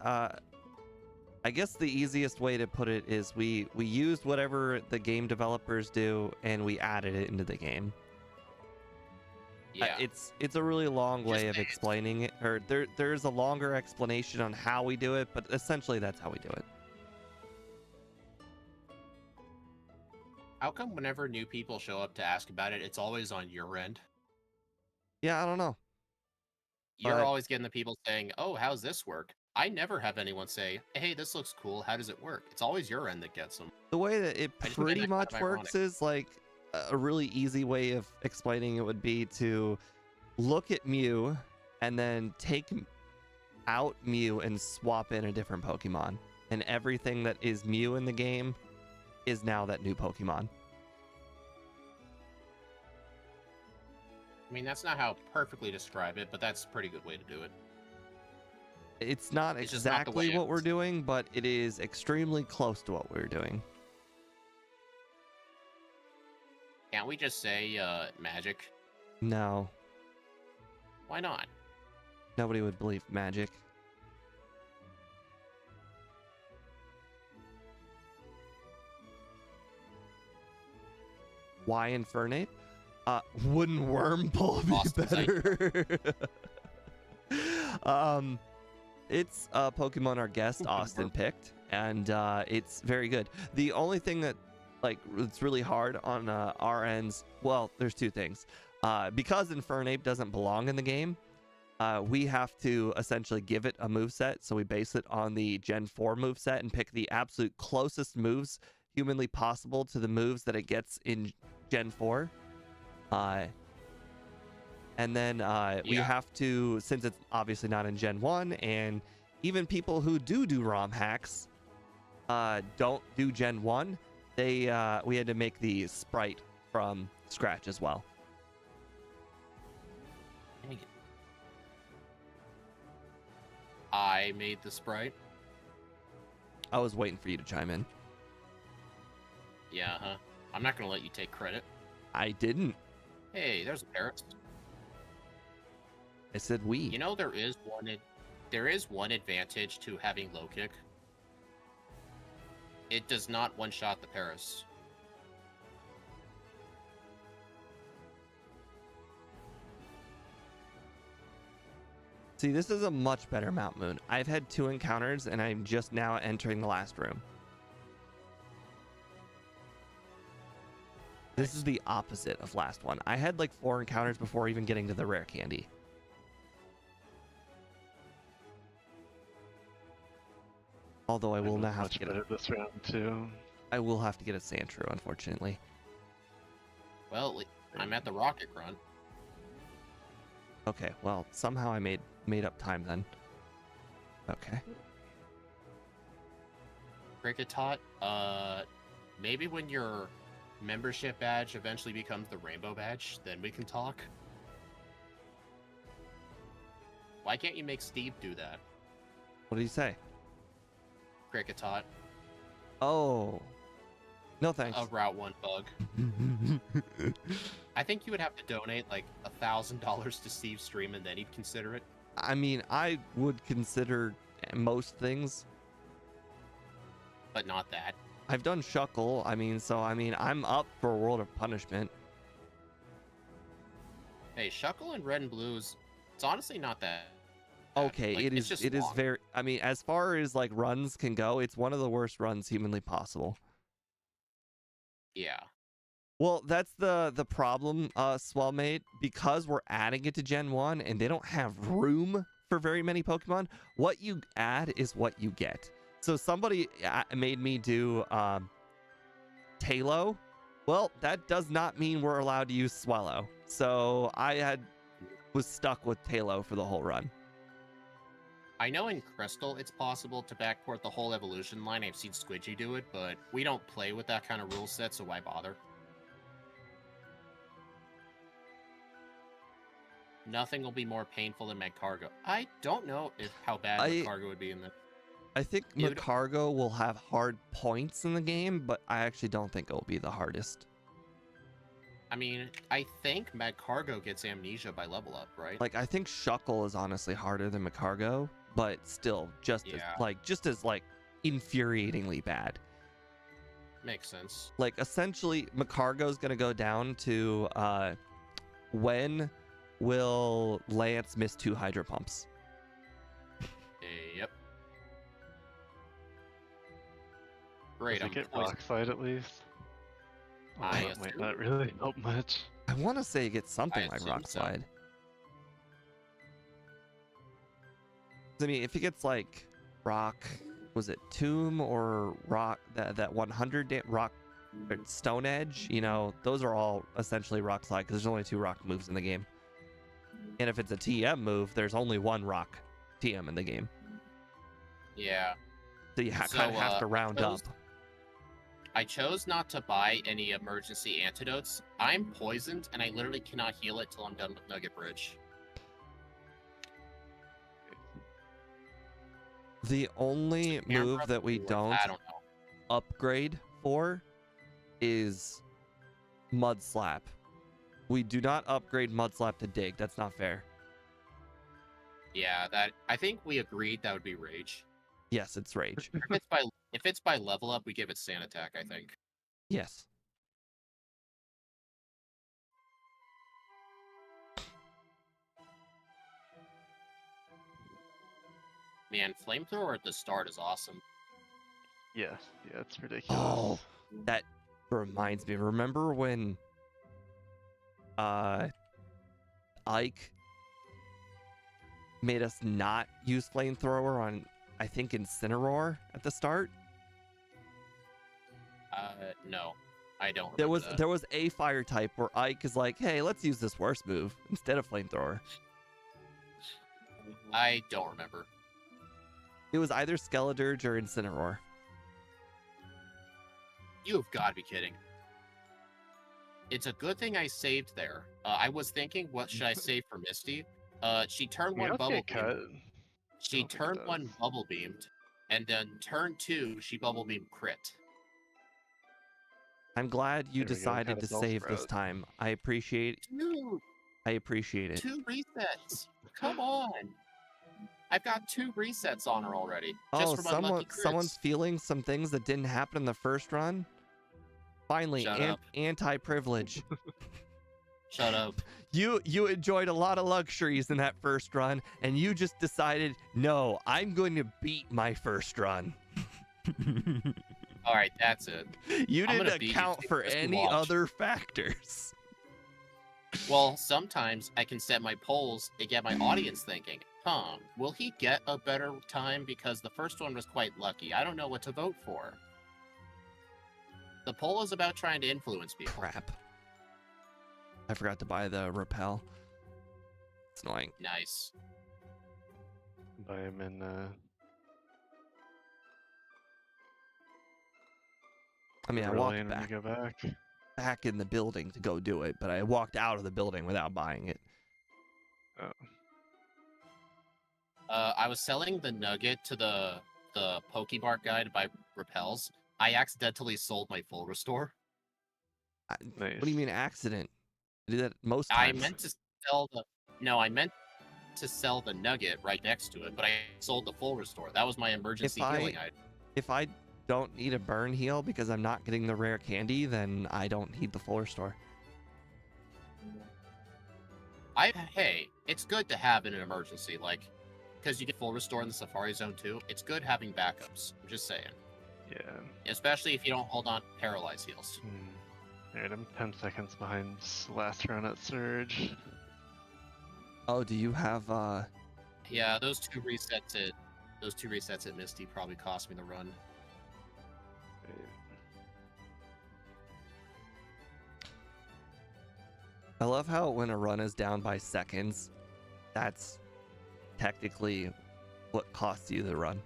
S2: I guess the easiest way to put it is we used whatever the game developers do and we added it into the game.
S1: Yeah.
S2: It's a really long way of explaining it, or there's a longer explanation on how we do it, but essentially that's how we do it.
S1: How come whenever new people show up to ask about it, it's always on your end?
S2: Yeah, I don't know.
S1: You're
S2: But-
S1: always getting the people saying, oh, how's this work? I never have anyone say, hey, this looks cool, how does it work? It's always your end that gets them.
S2: The way that it
S1: I just find
S2: pretty
S1: that kind
S2: much
S1: of
S2: works is like a really easy way of explaining it would be to look at Mew and then take out Mew and swap in a different Pokemon. And everything that is Mew in the game is now that new Pokemon.
S1: I mean, that's not how I perfectly describe it, but that's a pretty good way to do it.
S2: It's not
S1: It's just not the way
S2: exactly what
S1: it
S2: we're
S1: is.
S2: doing, but it is extremely close to what we're doing.
S1: Can't we just say magic?
S2: No,
S1: Why not?
S2: nobody would believe magic. Why Infernape? Wouldn't Wormpole be
S1: Austin's
S2: better? It's a Pokemon our guest Austin picked, and it's very good. The only thing that it's really hard on our ends, well, there's 2 things. Because Infernape doesn't belong in the game, we have to essentially give it a moveset, so we base it on the Gen 4 moveset and pick the absolute closest moves humanly possible to the moves that it gets in Gen 4. And then we have to, since it's obviously not in Gen 1, and even people who do ROM hacks don't do Gen 1, we had to make the sprite from scratch as well.
S1: Dang it. I made the sprite.
S2: I was waiting for you to chime in.
S1: Yeah, huh? I'm not gonna let you take credit.
S2: I didn't.
S1: Hey, there's a parrot.
S2: I said we.
S1: You know, there is one advantage to having low kick. It does not one-shot the Paris.
S2: See, this is a much better Mount Moon. I've had 2 encounters, and I'm just now entering the last room. This is the opposite of last one. I had like 4 encounters before even getting to the rare candy. Although I will now have to get
S3: better this round too.
S2: I will have to get a Sandshrew, unfortunately.
S1: Well, I'm at the rocket grunt.
S2: Okay, well, somehow I made up time then. Okay.
S1: Cricketot, maybe when your membership badge eventually becomes the rainbow badge, then we can talk. Why can't you make Steve do that?
S2: What did you say?
S1: Cricketot.
S2: Oh. No thanks.
S1: a Route 1 bug. I think you would have to donate like $1,000 to Steve's stream and then he'd consider it.
S2: I mean, I would consider most things.
S1: But not that.
S2: I've done Shuckle. I'm up for World of Punishment.
S1: Hey, Shuckle and Red and Blues, it's honestly not that.
S2: Okay,
S1: Like,
S2: it
S1: it's
S2: is.
S1: just
S2: It is
S1: long.
S2: very. I mean, as far as like runs can go, it's one of the worst runs humanly possible.
S1: Yeah.
S2: Well, that's the problem, Swellmate, because we're adding it to Gen 1 and they don't have room for very many Pokemon. What you add is what you get. So somebody made me do Talo. Well, that does not mean we're allowed to use Swellow. So I was stuck with Talo for the whole run.
S1: I know in Crystal it's possible to backport the whole evolution line. I've seen Squidgy do it, but we don't play with that kind of rule set, so why bother? Nothing will be more painful than Magcargo. I don't know how bad Magcargo would be in this.
S2: I think
S1: Dude.
S2: Magcargo will have hard points in the game, but I actually don't think it will be the hardest.
S1: I mean, I think Magcargo gets amnesia by level up, right?
S2: Like, I think Shuckle is honestly harder than Magcargo, but still just as infuriatingly bad.
S1: Makes sense.
S2: Like, essentially, Magcargo's gonna go down to when will Lance miss 2 Hydro Pumps?
S1: Yep. Great.
S3: Does it get Rock Slide at least? Oh,
S1: I
S3: that might
S1: assume-
S3: not really help much.
S2: I want to say it gets something like
S1: assume
S2: Rock
S1: so.
S2: Slide. I mean, if it gets like Rock, was it Tomb or Rock, that 100 Rock or Stone Edge, you know, those are all essentially Rock Slide because there's only 2 Rock moves in the game. And if it's a TM move, there's only 1 Rock TM in the game.
S1: Yeah.
S2: So you kind of have to round up.
S1: I chose not to buy any emergency antidotes. I'm poisoned, and I literally cannot heal it till I'm done with Nugget Bridge.
S2: The only move that we don't
S1: I don't know.
S2: upgrade for is Mud Slap. We do not upgrade Mud Slap to Dig. That's not fair.
S1: Yeah, I think we agreed that would be Rage.
S2: Yes, it's Rage.
S1: If it's by level up, we give it Sand Attack, I think.
S2: Yes.
S1: Man, Flamethrower at the start is awesome.
S3: Yeah, it's ridiculous.
S2: Oh, that reminds me. Remember when Ike made us not use Flamethrower on, I think, Incineroar at the start?
S1: No. I don't
S2: There
S1: remember that.
S2: there was a fire type where Ike is like, hey, let's use this worst move instead of Flamethrower.
S1: I don't remember.
S2: It was either Skeledirge or Incineroar.
S1: You've got to be kidding. It's a good thing I saved there. I was thinking, what should I save for Misty? She turned one bubble beamed. She turned one bubble beamed, and then turn 2 she bubble beamed crit.
S2: I'm glad you
S3: There we go,
S2: decided to
S3: got a
S2: save this
S3: Bellsprout.
S2: time. I appreciate it.
S1: 2 resets. Come on. I've got 2 resets on her already. Just from unlucky crits.
S2: Someone's feeling some things that didn't happen in the first run. Finally,
S1: Shut up.
S2: anti-privilege.
S1: Shut up.
S2: You enjoyed a lot of luxuries in that first run, and you just decided, no, I'm going to beat my first run.
S1: All right, that's it.
S2: You
S1: I'm
S2: didn't
S1: gonna beat you
S2: account
S1: if you
S2: for
S1: just
S2: any
S1: watch.
S2: other factors.
S1: Well, sometimes I can set my polls and get my audience thinking, will he get a better time because the first one was quite lucky? I don't know what to vote for. The poll is about trying to influence people.
S2: Crap. I forgot to buy the repel. It's annoying.
S1: Nice.
S3: Buy him in.
S2: I mean, I
S3: Aurelian
S2: walked
S3: when
S2: back
S3: you go back.
S2: in the building to go do it, but I walked out of the building without buying it.
S3: Oh.
S1: I was selling the nugget to the Pokebart guy to buy repels. I accidentally sold my full restore.
S3: Nice.
S2: What do you mean accident? I do that most
S1: I
S2: times.
S1: meant to sell the I meant to sell the nugget right next to it, but I sold the full restore. That was my emergency healing item.
S2: If I don't need a burn heal because I'm not getting the rare candy, then I don't need the full restore.
S1: Hey, it's good to have in an emergency, like, because you get full restore in the Safari Zone too. It's good having backups. I'm just saying.
S3: Yeah.
S1: Especially if you don't hold on to paralyze heals.
S3: Alright, I'm 10 seconds behind last run at Surge.
S2: Oh, do you have
S1: Yeah, those two resets at Misty probably cost me the run.
S2: I love how when a run is down by seconds, that's technically what costs you the run.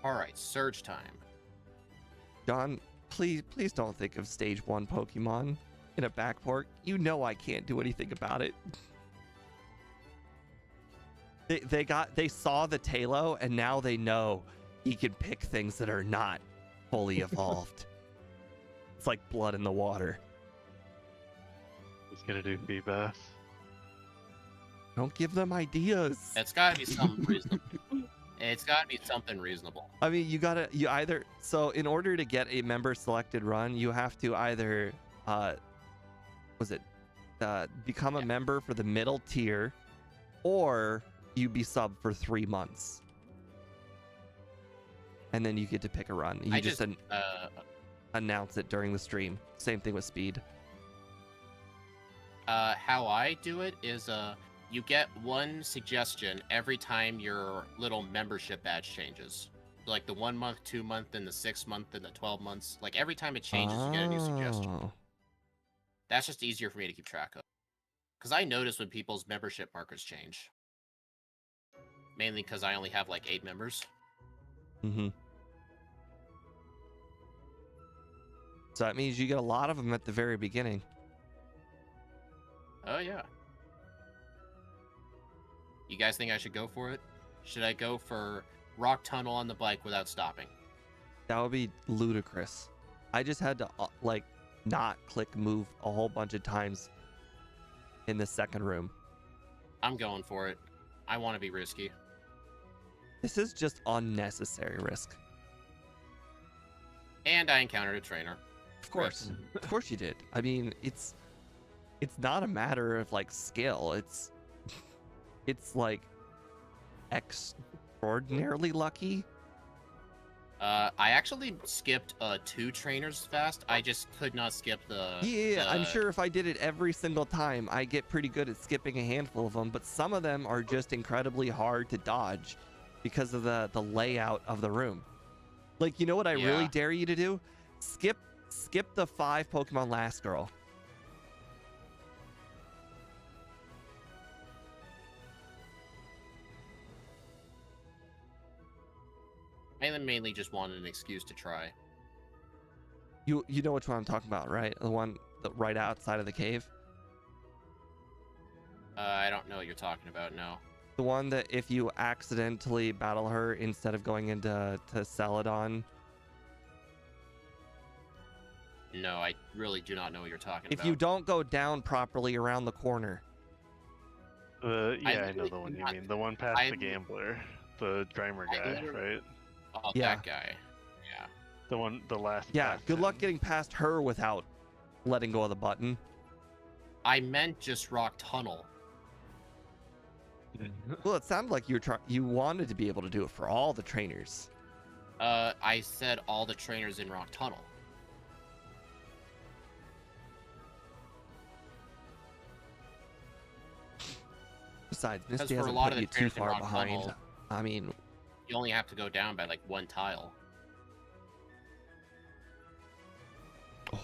S1: Alright, Surge time.
S2: John, please don't think of stage 1 Pokemon in a backport. You know I can't do anything about it. They saw the Talo and now they know he can pick things that are not fully evolved. It's like blood in the water.
S3: He's gonna do Feebas.
S2: Don't give them ideas.
S1: It's gotta be something reasonable. It's gotta be something reasonable.
S2: I mean, so in order to get a member selected run, you have to either, become a member for the middle tier, or you be sub for 3 months. And then you get to pick a run. You just announce it during the stream. Same thing with speed.
S1: How I do it is, you get one suggestion every time your little membership badge changes. Like the 1 month, 2 month, and the 6 month, and the 12 months. Like every time it changes, you get a new suggestion. That's just easier for me to keep track of. Because I notice when people's membership markers change. Mainly because I only have like 8 members.
S2: Mm-hmm. So that means you get a lot of them at the very beginning.
S1: Oh, yeah. You guys think I should go for it? Should I go for Rock Tunnel on the bike without stopping?
S2: That would be ludicrous. I just had to, not click move a whole bunch of times in the second room.
S1: I'm going for it. I want to be risky.
S2: This is just unnecessary risk.
S1: And I encountered a trainer.
S2: Of course. Of course you did. I mean, it's not a matter of like skill. It's like extraordinarily lucky.
S1: I actually skipped 2 trainers fast. I just could not skip the...
S2: Yeah, I'm sure if I did it every single time, I get pretty good at skipping a handful of them, but some of them are just incredibly hard to dodge because of the layout of the room. Like, you know what I really dare you to do? Skip the 5 Pokemon Last Girl.
S1: I mainly just wanted an excuse to try.
S2: You know which one I'm talking about, right? The one right outside of the cave?
S1: I don't know what you're talking about, no.
S2: The one that if you accidentally battle her instead of going into Celadon.
S1: No, I really do not know what you're talking about.
S2: If you don't go down properly around the corner.
S3: Yeah, I know the one you mean. The one past the gambler. The Grimer guy, right?
S1: Oh, that guy. Yeah.
S3: The last.
S2: Yeah, good luck getting past her without letting go of the button.
S1: I meant just Rock Tunnel.
S2: Well, it sounded like you wanted to be able to do it for all the trainers.
S1: I said all the trainers in Rock Tunnel.
S2: Besides, Misty hasn't put you too far behind. I mean,
S1: you only have to go down by like 1 tile.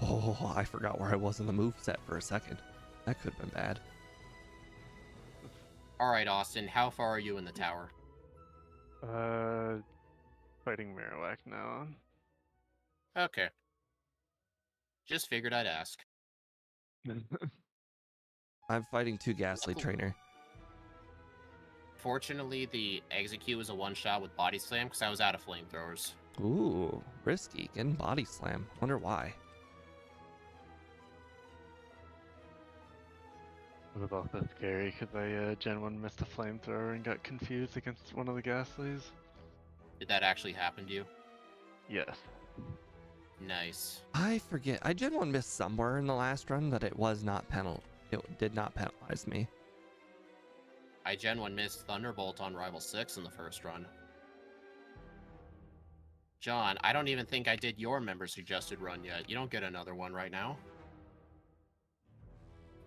S2: Oh, I forgot where I was in the moveset for a second. That could have been bad.
S1: Alright, Austin, how far are you in the tower?
S3: Fighting Marowak now.
S1: Okay. Just figured I'd ask.
S2: I'm fighting 2 Ghastly
S1: Luckily-
S2: Trainer.
S1: Fortunately, the execute was a one-shot with body slam because I was out of flamethrowers.
S2: Ooh, risky. Getting body slam. Wonder why.
S3: It was also scary because I Gen 1 missed a flamethrower and got confused against one of the Ghastlies.
S1: Did that actually happen to you?
S3: Yes.
S1: Nice.
S2: I forget. I Gen 1 missed somewhere in the last run, but it was not It did not penalize me.
S1: I Gen 1 missed Thunderbolt on Rival 6 in the first run. John, I don't even think I did your member suggested run yet. You don't get another one right now.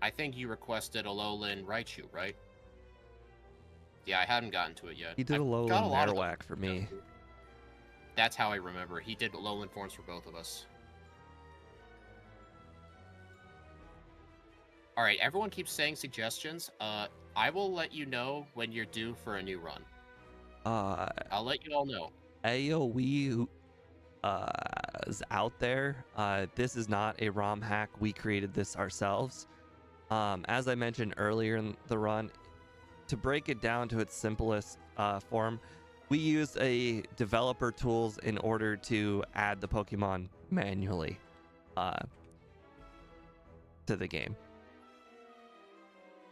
S1: I think you requested a Lowland Raichu, right? Yeah, I haven't gotten to it yet.
S2: He did a
S1: I've
S2: Lowland
S1: got a lot of them.
S2: Marowak for me.
S1: That's how I remember. He did Lowland forms for both of us. All right, everyone keeps saying suggestions. I will let you know when you're due for a new run. I'll let you all know.
S2: AoE is out there. This is not a ROM hack. We created this ourselves. As I mentioned earlier in the run, to break it down to its simplest form, we used a developer tools in order to add the Pokemon manually to the game.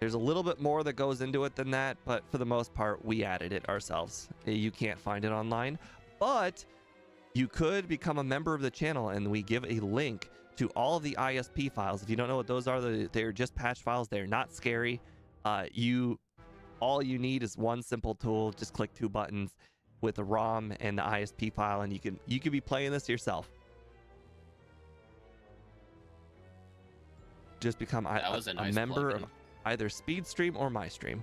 S2: There's a little bit more that goes into it than that, but for the most part, we added it ourselves. You can't find it online, but you could become a member of the channel, and we give a link to all of the ISP files. If you don't know what those are, they're just patch files. They're not scary. All you need is one simple tool. Just click 2 buttons with the ROM and the ISP file, and you can be playing this yourself. Just become
S1: That was a nice
S2: member of
S1: plugin.
S2: either Speed Stream or my stream.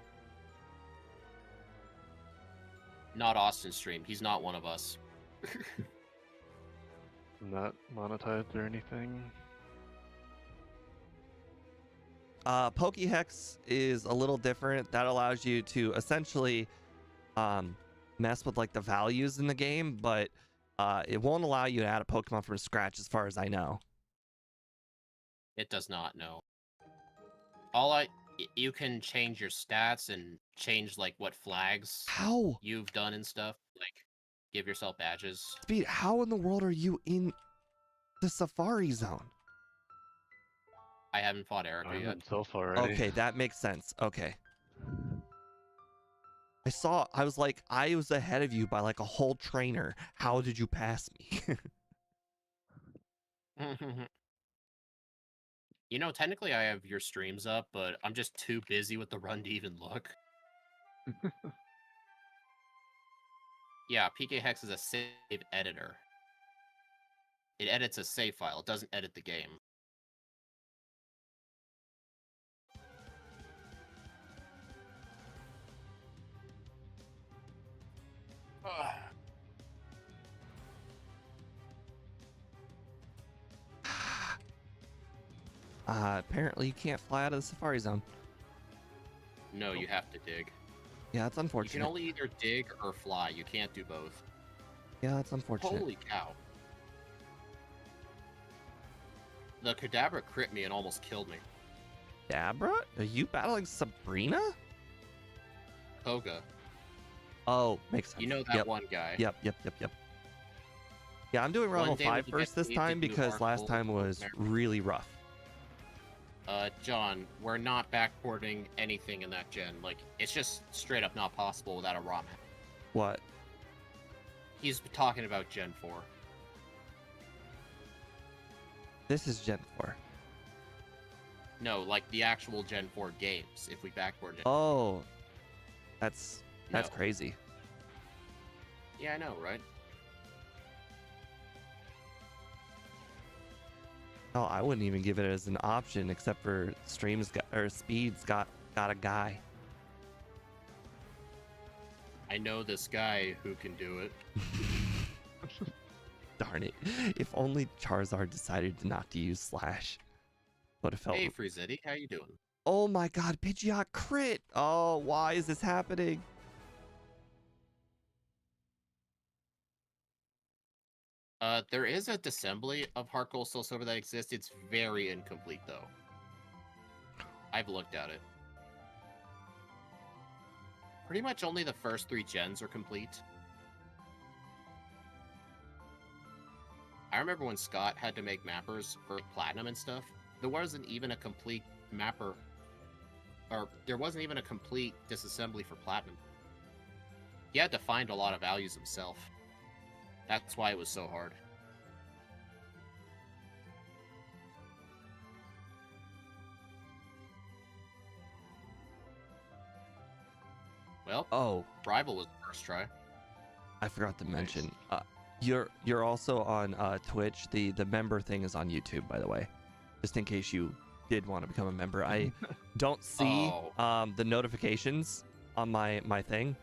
S1: Not Austin Stream. He's not one of us.
S3: Not monetized or anything.
S2: Pokehex is a little different. That allows you to essentially mess with like the values in the game, but it won't allow you to add a Pokemon from scratch as far as I know.
S1: It does not, no. You can change your stats and change like what flags
S2: How?
S1: you've done and stuff. Like give yourself badges.
S2: Speed, how in the world are you in the Safari Zone?
S1: I haven't fought Erica
S3: I'm
S1: yet.
S3: in so far already.
S2: Okay, that makes sense. Okay. I was like, I was ahead of you by like a whole trainer. How did you pass me?
S1: You know, technically I have your streams up, but I'm just too busy with the run to even look. Yeah, PK Hex is a save editor. It edits a save file. It doesn't edit the game.
S2: Apparently you can't fly out of the Safari Zone.
S1: No, you have to dig.
S2: Yeah, that's
S1: You can
S2: unfortunate.
S1: only either dig or fly. You can't do both.
S2: Yeah, that's unfortunate.
S1: Holy cow. The Kadabra crit me and almost killed me.
S2: Dabra? Are you battling Sabrina?
S1: Koga.
S2: Oh, makes sense.
S1: You know that
S2: Yep.
S1: one guy.
S2: Yep. Yeah, I'm doing
S1: One
S2: Rival
S1: day
S2: 5
S1: when you
S2: first
S1: get
S2: this
S1: paid to
S2: time
S1: do
S2: because
S1: our
S2: last
S1: full
S2: time was
S1: marathon.
S2: really rough.
S1: John, we're not backporting anything in that gen. Like, it's just straight up not possible without a ROM hack.
S2: What?
S1: He's talking about Gen 4.
S2: This is Gen 4.
S1: No, like the actual Gen 4 games, if we backport it.
S2: Oh. That's
S1: No.
S2: crazy.
S1: Yeah, I know, right?
S2: Oh, I wouldn't even give it as an option except for Speed's got a guy.
S1: I know this guy who can do it.
S2: Darn it. If only Charizard decided not to use Slash. Would have felt.
S1: Hey, Frizetti, how you doing?
S2: Oh my god, Pidgeot crit! Oh, why is this happening?
S1: There is a Dissembly of Heart Gold Soul Silver that exists. It's very incomplete, though. I've looked at it. Pretty much only the first 3 gens are complete. I remember when Scott had to make mappers for Platinum and stuff, there wasn't even a complete mapper, or there wasn't even a complete disassembly for Platinum. He had to find a lot of values himself. That's why it was so hard. Well,
S2: Oh,
S1: Rival was the first try.
S2: I forgot to mention. You're also on Twitch. The member thing is on YouTube, by the way, just in case you did want to become a member. I don't see the notifications on my thing.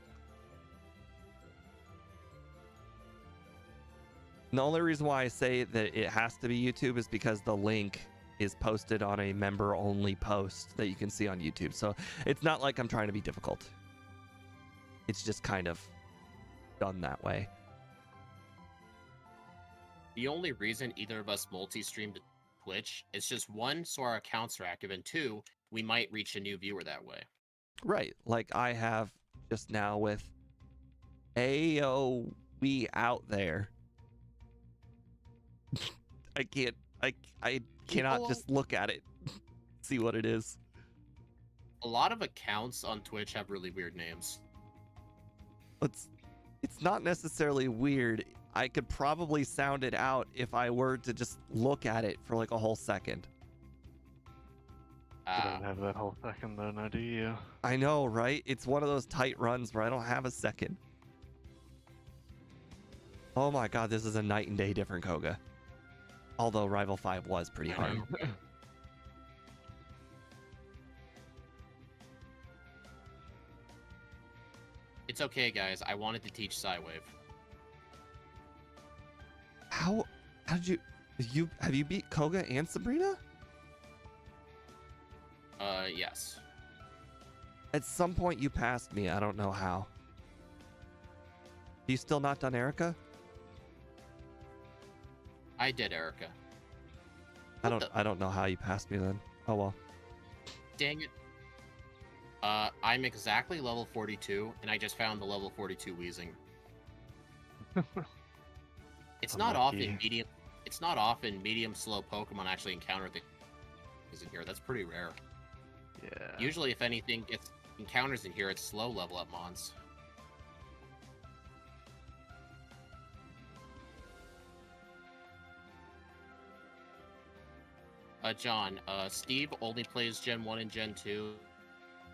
S2: The only reason why I say that it has to be YouTube is because the link is posted on a member-only post that you can see on YouTube. So it's not like I'm trying to be difficult. It's just kind of done that way.
S1: The only reason either of us multi-streamed Twitch is just 1, so our accounts are active, and 2, we might reach a new viewer that way.
S2: Right. Like I have just now with AOE out there. I cannot
S1: People-
S2: just look at it, see what it is.
S1: A lot of accounts on Twitch have really weird names.
S2: It's not necessarily weird. I could probably sound it out if I were to just look at it for like a whole second.
S3: You don't have that whole second though, now do you?
S2: I know, right? It's one of those tight runs where I don't have a second. Oh my god, this is a night and day different Koga. Although Rival 5 was pretty
S1: I
S2: hard.
S1: know. It's okay, guys. I wanted to teach Psywave.
S2: How did you have you beat Koga and Sabrina?
S1: Yes.
S2: At some point you passed me. I don't know how. You still not done Erica?
S1: I did, Erica.
S2: I don't know how you passed me then. Oh well.
S1: Dang it. I'm exactly level 42, and I just found the level 42 Weezing. It's not
S3: Unlucky.
S1: often medium. It's not often medium slow Pokemon actually encounter things in here. That's pretty rare.
S3: Yeah.
S1: Usually, if anything gets encounters in here, it's slow level up mons. John, Steve only plays Gen 1 and Gen 2,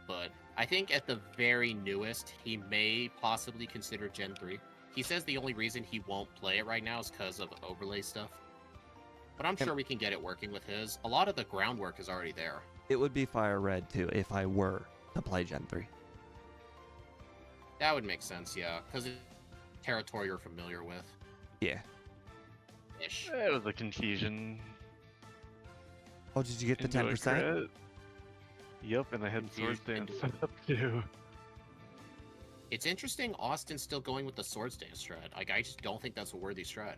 S1: but I think at the very newest, he may possibly consider Gen 3. He says the only reason he won't play it right now is because of overlay stuff. But I'm sure we can get it working with his. A lot of the groundwork is already there.
S2: It would be Fire Red too if I were to play Gen 3.
S1: That would make sense, yeah, because it's territory you're familiar with.
S2: Yeah.
S1: Ish.
S3: It was a confusion.
S2: Oh, did you get the
S3: into a
S2: 10%?
S3: crit. Yep, and I had Sword
S1: Confused
S3: Dance
S1: into
S3: set up too.
S1: It's interesting Austin's still going with the Swords Dance strat. Like, I just don't think that's a worthy strat.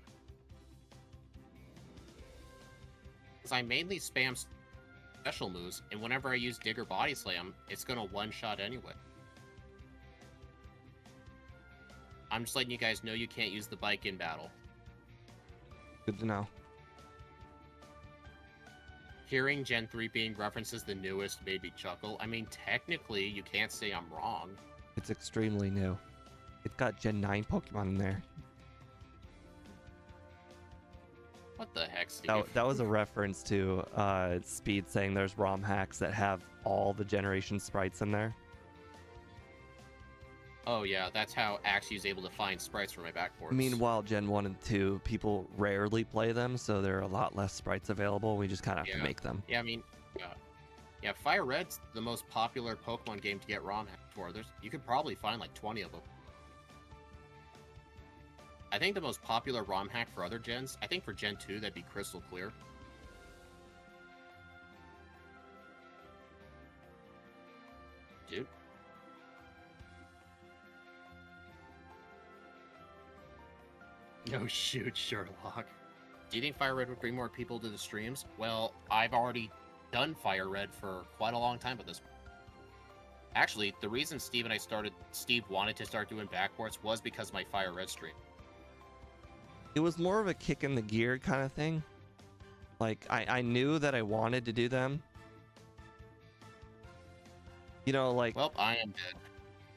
S1: Because I mainly spam special moves, and whenever I use Digger Body Slam, it's gonna one-shot anyway. I'm just letting you guys know you can't use the bike in battle.
S2: Good to know.
S1: Hearing Gen 3 being referenced as the newest made me chuckle. I mean, technically, you can't say I'm wrong.
S2: It's extremely new. It's got Gen 9 Pokemon in there.
S1: What the heck, Steve?
S2: That was a reference to Speed saying there's ROM hacks that have all the generation sprites in there.
S1: Oh yeah, that's how Axie's able to find sprites for my backboards.
S2: Meanwhile, Gen 1 and 2, people rarely play them, so there are a lot less sprites available. We just kind of have to
S1: Yeah.
S2: make them.
S1: Yeah, I mean, yeah, Fire Red's the most popular Pokemon game to get ROM hacks for. You could probably find like 20 of them. I think the most popular ROM hack for other gens, I think for Gen 2, that'd be Crystal Clear. Dude. No shoot, Sherlock. Do you think Fire Red would bring more people to the streams? Well, I've already done Fire Red for quite a long time at this point. Actually, the reason Steve wanted to start doing backports was because of my Fire Red stream.
S2: It was more of a kick in the gear kind of thing. Like, I knew that I wanted to do them. You know, like...
S1: Well, I am dead.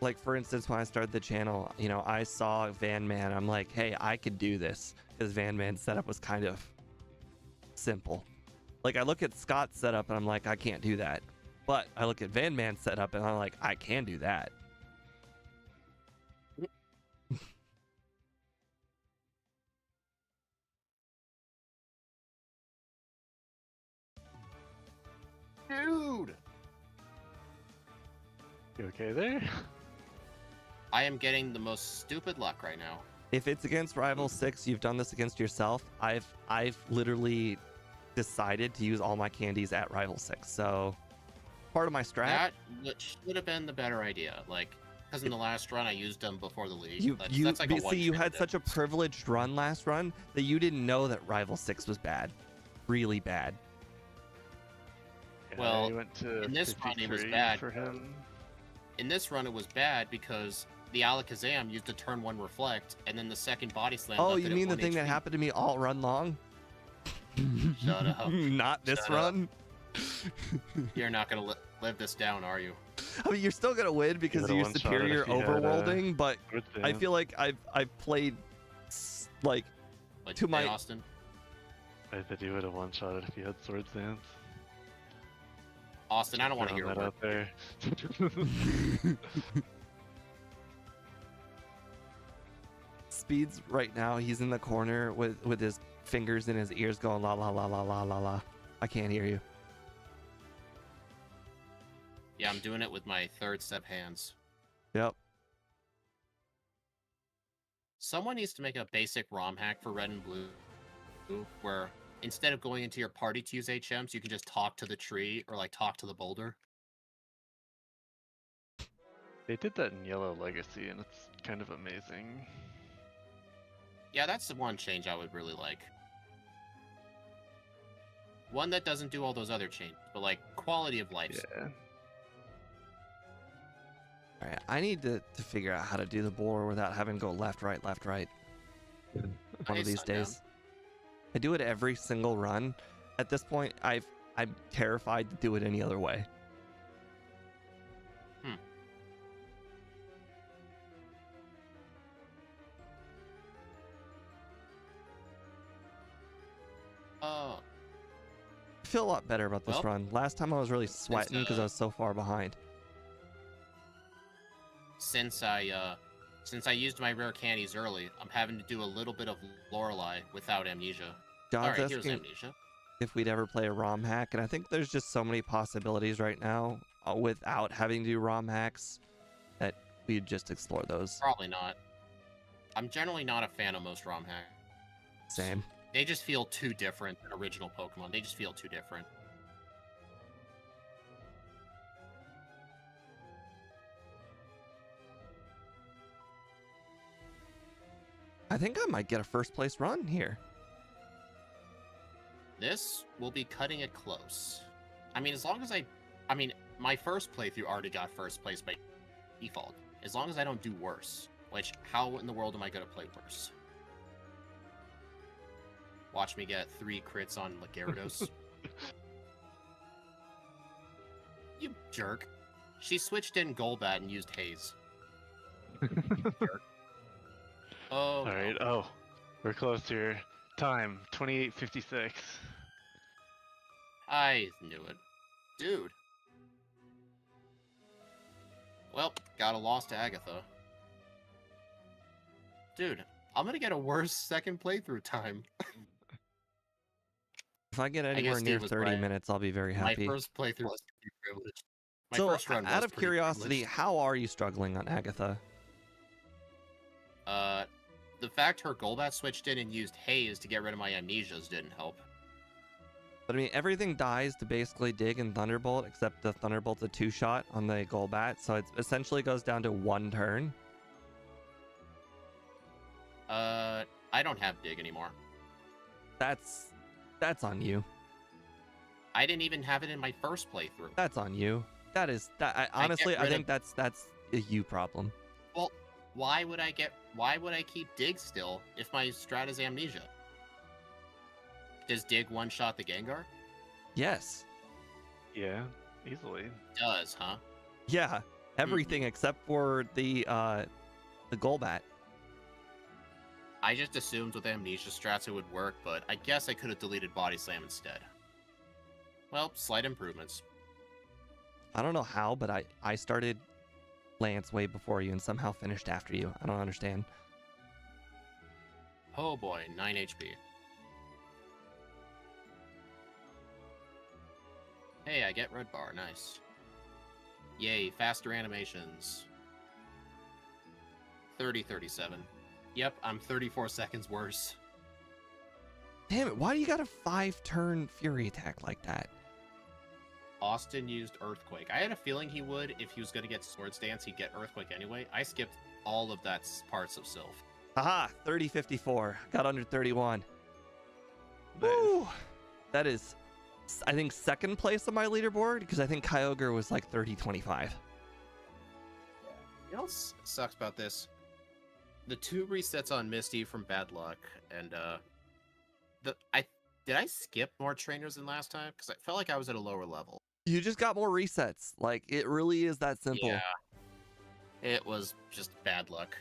S2: Like, for instance, when I started the channel, you know, I saw Van Man. I'm like, hey, I could do this. Because Van Man's setup was kind of simple. Like, I look at Scott's setup and I'm like, I can't do that. But I look at Van Man's setup and I'm like, I can do that.
S1: Dude!
S3: You okay there?
S1: I am getting the most stupid luck right now.
S2: If it's against Rival 6, you've done this against yourself. I've literally decided to use all my candies at Rival 6. So part of my strat.
S1: That should have been the better idea. Like, because in the last run I used them before the league.
S2: You
S1: That's like a
S2: see, you had
S1: one-shot
S2: such a privileged run last run that you didn't know that Rival 6 was bad. Really bad.
S3: Yeah,
S1: Well,
S3: he went to
S1: in this run it was
S3: 53
S1: bad.
S3: for him.
S1: In this run it was bad because the Alakazam used a turn 1 reflect, and then the second body slam.
S2: Oh,
S1: left
S2: you
S1: it at
S2: mean the
S1: 1
S2: thing that
S1: HP.
S2: happened to me all run long?
S1: Shut up.
S2: Not this
S1: Shut up.
S2: run.
S1: You're not gonna live this down, are you?
S2: I mean, you're still gonna win because
S3: would've
S2: you're
S3: one-shotted
S2: superior
S3: if you had,
S2: overworlding, but
S3: Good
S2: I
S3: thing.
S2: feel like I've played like
S1: Like,
S2: To my-
S1: hey, Austin.
S3: I bet you would have one-shotted if you had Swords Dance.
S1: Austin, I don't want to
S3: Throwing
S1: hear a
S3: that
S1: word.
S3: out there.
S2: Speeds right now. He's in the corner with his fingers in his ears, going la la la la la la la. I can't hear you.
S1: Yeah, I'm doing it with my third step hands.
S2: Yep.
S1: Someone needs to make a basic ROM hack for Red and Blue, where instead of going into your party to use HMs, you can just talk to the tree or like talk to the boulder.
S3: They did that in Yellow Legacy, and it's kind of amazing.
S1: Yeah, that's the one change I would really like. One that doesn't do all those other changes, but like quality of life.
S3: Yeah.
S2: All right. I need to figure out how to do the boar without having to go left, right, left, right. One
S1: Hey,
S2: of these
S1: Sundown.
S2: days. I do it every single run. At this point, I'm terrified to do it any other way.
S1: Oh,
S2: I feel a lot better about this
S1: Well,
S2: run. Last time I was really sweating because I was so far behind.
S1: since I used my rare candies early, I'm having to do a little bit of Lorelei without amnesia.
S2: John's
S1: Alright, here's
S2: asking
S1: amnesia.
S2: if we'd ever play a ROM hack, and I think there's just so many possibilities right now without having to do ROM hacks that we'd just explore those.
S1: Probably not. I'm generally not a fan of most ROM hacks.
S2: Same.
S1: They just feel too different than original Pokemon. They just feel too different.
S2: I think I might get a first place run here.
S1: This will be cutting it close. I mean, as long as I mean, my first playthrough already got first place by default. As long as I don't do worse. Which, how in the world am I going to play worse? Watch me get 3 crits on Gyarados. You jerk. She switched in Golbat and used Haze. Jerk. Oh, no.
S3: Alright, oh. We're close here. Time, 28:56.
S1: I knew it. Dude. Well, got a loss to Agatha. Dude, I'm gonna get a worse second playthrough time.
S2: If I get
S1: guess
S2: anywhere near
S1: Steve was
S2: 30
S1: right.
S2: minute, I'll be very happy.
S1: My first playthrough was pretty privileged. My
S2: So,
S1: first run
S2: out
S1: was
S2: of
S1: pretty
S2: curiosity,
S1: privileged.
S2: how are you struggling on Agatha?
S1: The fact her Golbat switched in and used Haze to get rid of my amnesias didn't help.
S2: But I mean, everything dies to basically dig and Thunderbolt, except the Thunderbolt's a 2-shot on the Golbat, so it essentially goes down to 1 turn.
S1: I don't have Dig anymore.
S2: That's on you.
S1: I didn't even have it in my first playthrough.
S2: That's on you. That is that. Honestly, I think that's a you problem.
S1: Well, why would I keep Dig still if my strat is Amnesia? Does Dig one-shot the Gengar?
S2: Yes.
S3: Yeah, easily.
S1: Does, huh?
S2: Yeah. Everything except for the Golbat.
S1: I just assumed with Amnesia strats it would work, but I guess I could have deleted Body Slam instead. Well, slight improvements.
S2: I don't know how, but I started Lance way before you and somehow finished after you. I don't understand.
S1: Oh boy, 9 HP. Hey, I get red bar, nice. Yay, faster animations. 30-37. Yep, I'm 34 seconds worse.
S2: Damn it, why do you got a 5-turn Fury attack like that?
S1: Austin used Earthquake. I had a feeling he would. If he was going to get Swords Dance, he'd get Earthquake anyway. I skipped all of that parts of Sylph.
S2: Haha, 30-54. Got under 31.
S3: Nice.
S2: Woo! That is, I think, second place on my leaderboard, because I think Kyogre was like 30-25.
S1: You know what sucks about this? The 2 resets on Misty from Bad Luck, and did I skip more trainers than last time? Because I felt like I was at a lower level.
S2: You just got more resets. Like, it really is that simple.
S1: Yeah. It was just bad luck.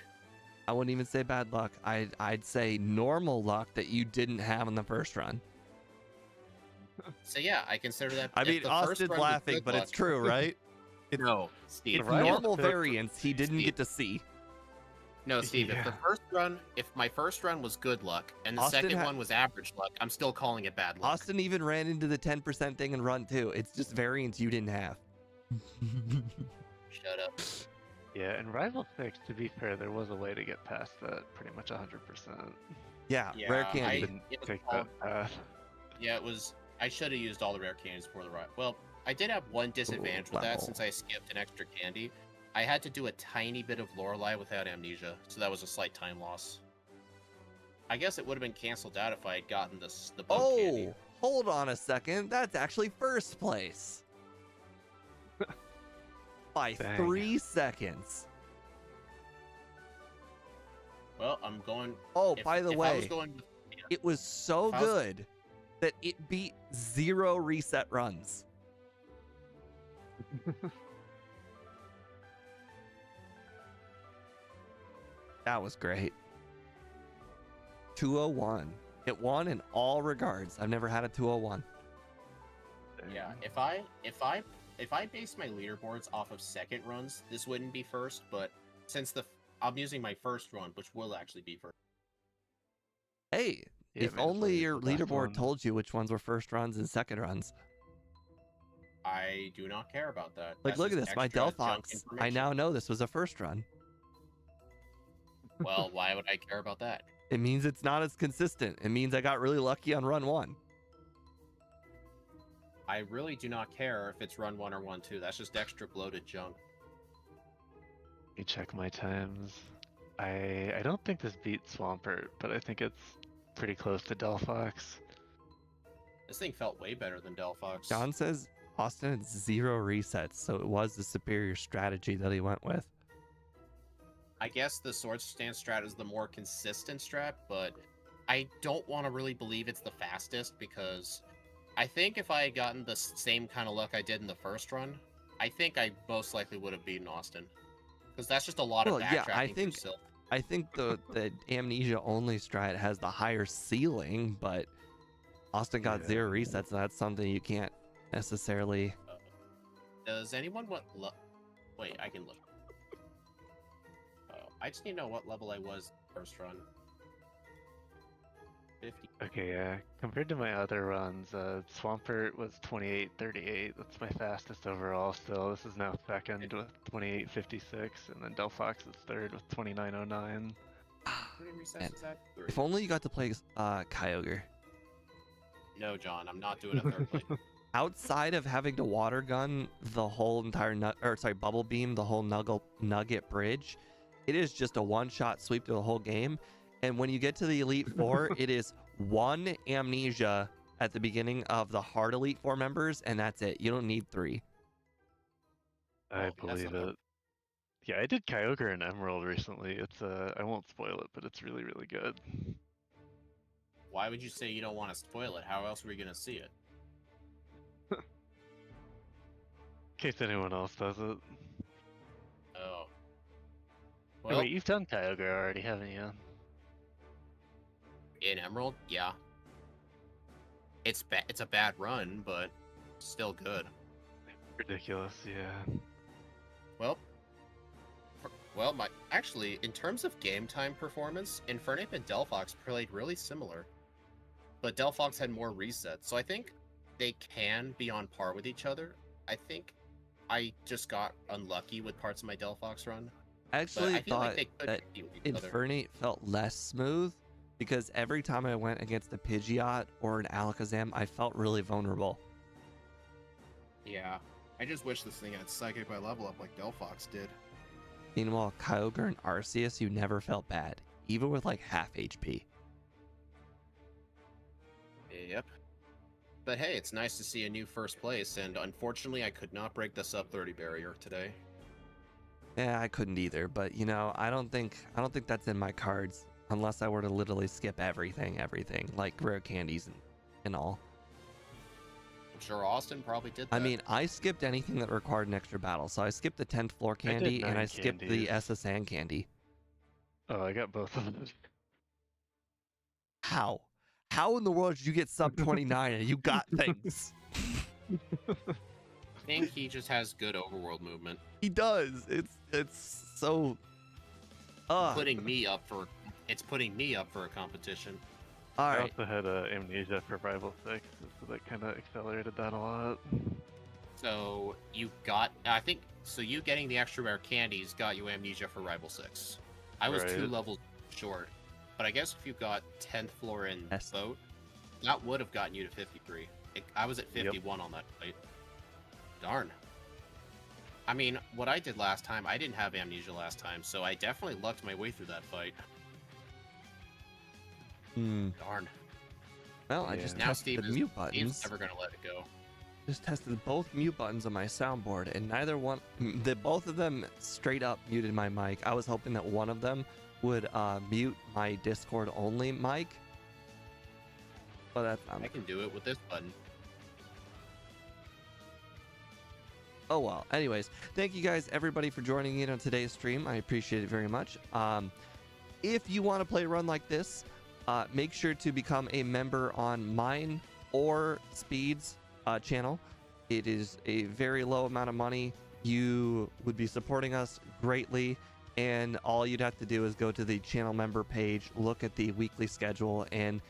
S2: I wouldn't even say bad luck. I'd say normal luck that you didn't have in the first run.
S1: So yeah, I consider that.
S2: I
S1: if
S2: mean,
S1: the first
S2: Austin's
S1: run was
S2: laughing,
S1: good
S2: but
S1: luck-
S2: it's true, right?
S1: No, Steve.
S2: It's
S3: Right.
S2: normal
S3: Yeah.
S2: variance he didn't
S1: Steve.
S2: get to see.
S1: No, Steve.
S3: Yeah.
S1: If my first run was good luck and the
S2: Austin
S1: second one was average luck, I'm still calling it bad luck.
S2: Austin even ran into the 10% thing in run 2. It's just variance you didn't have.
S1: Shut up.
S3: Yeah, in Rival 6, to be fair, there was a way to get past that pretty much 100%.
S2: Yeah,
S1: Yeah,
S2: rare
S1: I
S2: candy.
S3: Didn't
S1: it was
S3: take
S1: all-
S3: that path.
S1: Yeah, it was. I should have used all the rare candies before the ride. Well, I did have one disadvantage with that
S2: wow.
S1: since I skipped an extra candy. I had to do a tiny bit of Lorelei without Amnesia, so that was a slight time loss. I guess it would have been canceled out if I had gotten the bug candy.
S2: Oh, hold on a second. That's actually first place. By
S3: Dang.
S2: 3 seconds.
S1: Well, I'm going.
S2: Oh,
S1: If,
S2: by the
S1: if I
S2: way,
S1: was going,
S2: it was so
S1: If I was-
S2: good that it beat 0 reset runs. That was great. 201. It won in all regards. I've never had a 201.
S1: yeah, if I based my leaderboards off of second runs, this wouldn't be first. But since I'm using my first run, which will actually be first.
S2: Hey,
S3: Yeah,
S2: if
S3: might as well
S2: only
S3: use
S2: your
S3: the best
S2: leaderboard
S3: one.
S2: told you which ones were first runs and second runs.
S1: I do not care about that.
S2: Like,
S1: That's
S2: look at
S1: just
S2: this. My
S1: extra junk
S2: Delphox. I
S1: information.
S2: now know this was a first run.
S1: Well, why would I care about that?
S2: It means it's not as consistent. It means I got really lucky on run 1.
S1: I really do not care if it's run 1 or 1-2. That's just extra bloated junk.
S3: Let me check my times. I don't think this beats Swampert, but I think it's pretty close to Delphox.
S1: This thing felt way better than Delphox.
S2: John says Austin had 0 resets, so it was the superior strategy that he went with.
S1: I guess the sword stance strat is the more consistent strat, but I don't want to really believe it's the fastest because I think if I had gotten the same kind of luck I did in the first run, I think I most likely would have beaten Austin. Because that's just a lot of
S2: Well,
S1: backtracking
S2: yeah, I
S1: through
S2: think-
S1: Sylph.
S2: I think the amnesia only strat has the higher ceiling, but Austin got
S3: Yeah.
S2: 0 resets, and that's something you can't necessarily.
S1: Does anyone want Wait, I can look. Oh, I just need to know what level I was first run. 50.
S3: Okay, yeah. Compared to my other runs, Swampert was 28.38. That's my fastest overall still. This is now second with 28.56, and then Delphox is third with 29.09.
S1: How many resets
S2: Man,
S1: is that? 3.
S2: If only you got to play Kyogre.
S1: No, John, I'm not doing a third play.
S2: Outside of having to water gun the whole entire bubble beam, the whole nugget bridge, it is just a one-shot sweep to the whole game. And when you get to the Elite Four, it is 1 amnesia at the beginning of the hard Elite Four members, and that's it. You don't need 3.
S3: I
S1: Oh, that's
S3: believe
S1: not bad.
S3: it. Yeah, I did Kyogre and Emerald recently. It's I won't spoil it, but it's really, really good.
S1: Why would you say you don't want to spoil it? How else are we gonna see it?
S3: In case anyone else does it.
S1: Oh.
S3: Hey,
S1: Well,
S3: wait, you've done Kyogre already, haven't you?
S1: in Emerald, yeah. It's a bad run, but still good.
S3: Ridiculous, yeah.
S1: Well, actually, in terms of game time performance, Infernape and Delphox played really similar, but Delphox had more resets, so I think they can be on par with each other. I think I just got unlucky with parts of my Delphox run.
S2: I actually
S1: I feel
S2: thought
S1: like they could
S2: that
S1: compete with each other.
S2: Infernape felt less smooth because every time I went against a Pidgeot or an Alakazam, I felt really vulnerable.
S4: Yeah. I just wish this thing had Psychic by level up like Delphox did.
S2: Meanwhile, Kyogre and Arceus, you never felt bad, even with like half HP.
S1: Yep. But hey, it's nice to see a new first place, and unfortunately I could not break the sub 30 barrier today.
S2: Yeah, I couldn't either, but you know, I don't think that's in my cards unless I were to literally skip everything, like rare candies and all.
S1: I'm sure Austin probably did that.
S2: I mean, I skipped anything that required an extra battle. So I skipped the 10th floor candy and I
S3: 9
S2: skipped the
S3: candies.
S2: SSN candy.
S3: Oh, I got both of them.
S2: How? How in the world did you get sub 29 and you got things?
S1: I think he just has good overworld movement.
S2: He does. It's so
S1: Putting me up for a competition.
S2: All
S3: I
S2: right.
S3: also had Amnesia for Rival 6, so that kind of accelerated that a lot.
S1: So you getting the extra rare candies got you Amnesia for Rival 6. I was 2
S3: Right.
S1: levels short, but I guess if you got 10th floor in
S2: Yes.
S1: boat, that would have gotten you to 53. I was at 51 on that fight. Darn. I mean, what I did last time, I didn't have Amnesia last time, so I definitely lucked my way through that fight. Darn.
S2: Well, I
S3: Yeah.
S2: just
S1: Now
S2: tested
S1: Steve
S2: the
S1: is
S2: mute
S1: Steve's
S2: buttons.
S1: never gonna let it go.
S2: Just tested both mute buttons on my soundboard, and both of them straight up muted my mic. I was hoping that one of them would mute my Discord only mic, but that's not.
S1: I can do it with this button.
S2: Oh well. Anyways, thank you guys, everybody, for joining in on today's stream. I appreciate it very much. If you want to play a run like this, make sure to become a member on mine or Speed's channel. It is a very low amount of money. You would be supporting us greatly, and all you'd have to do is go to the channel member page, look at the weekly schedule, and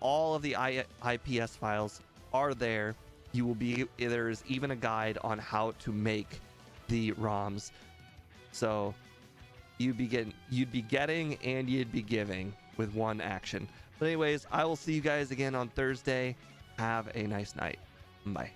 S2: all of the IPS files are there. You will be there's even a guide on how to make the ROMs. So you'd be getting and you'd be giving with one action. But anyways, I will see you guys again on Thursday. Have a nice night. Bye.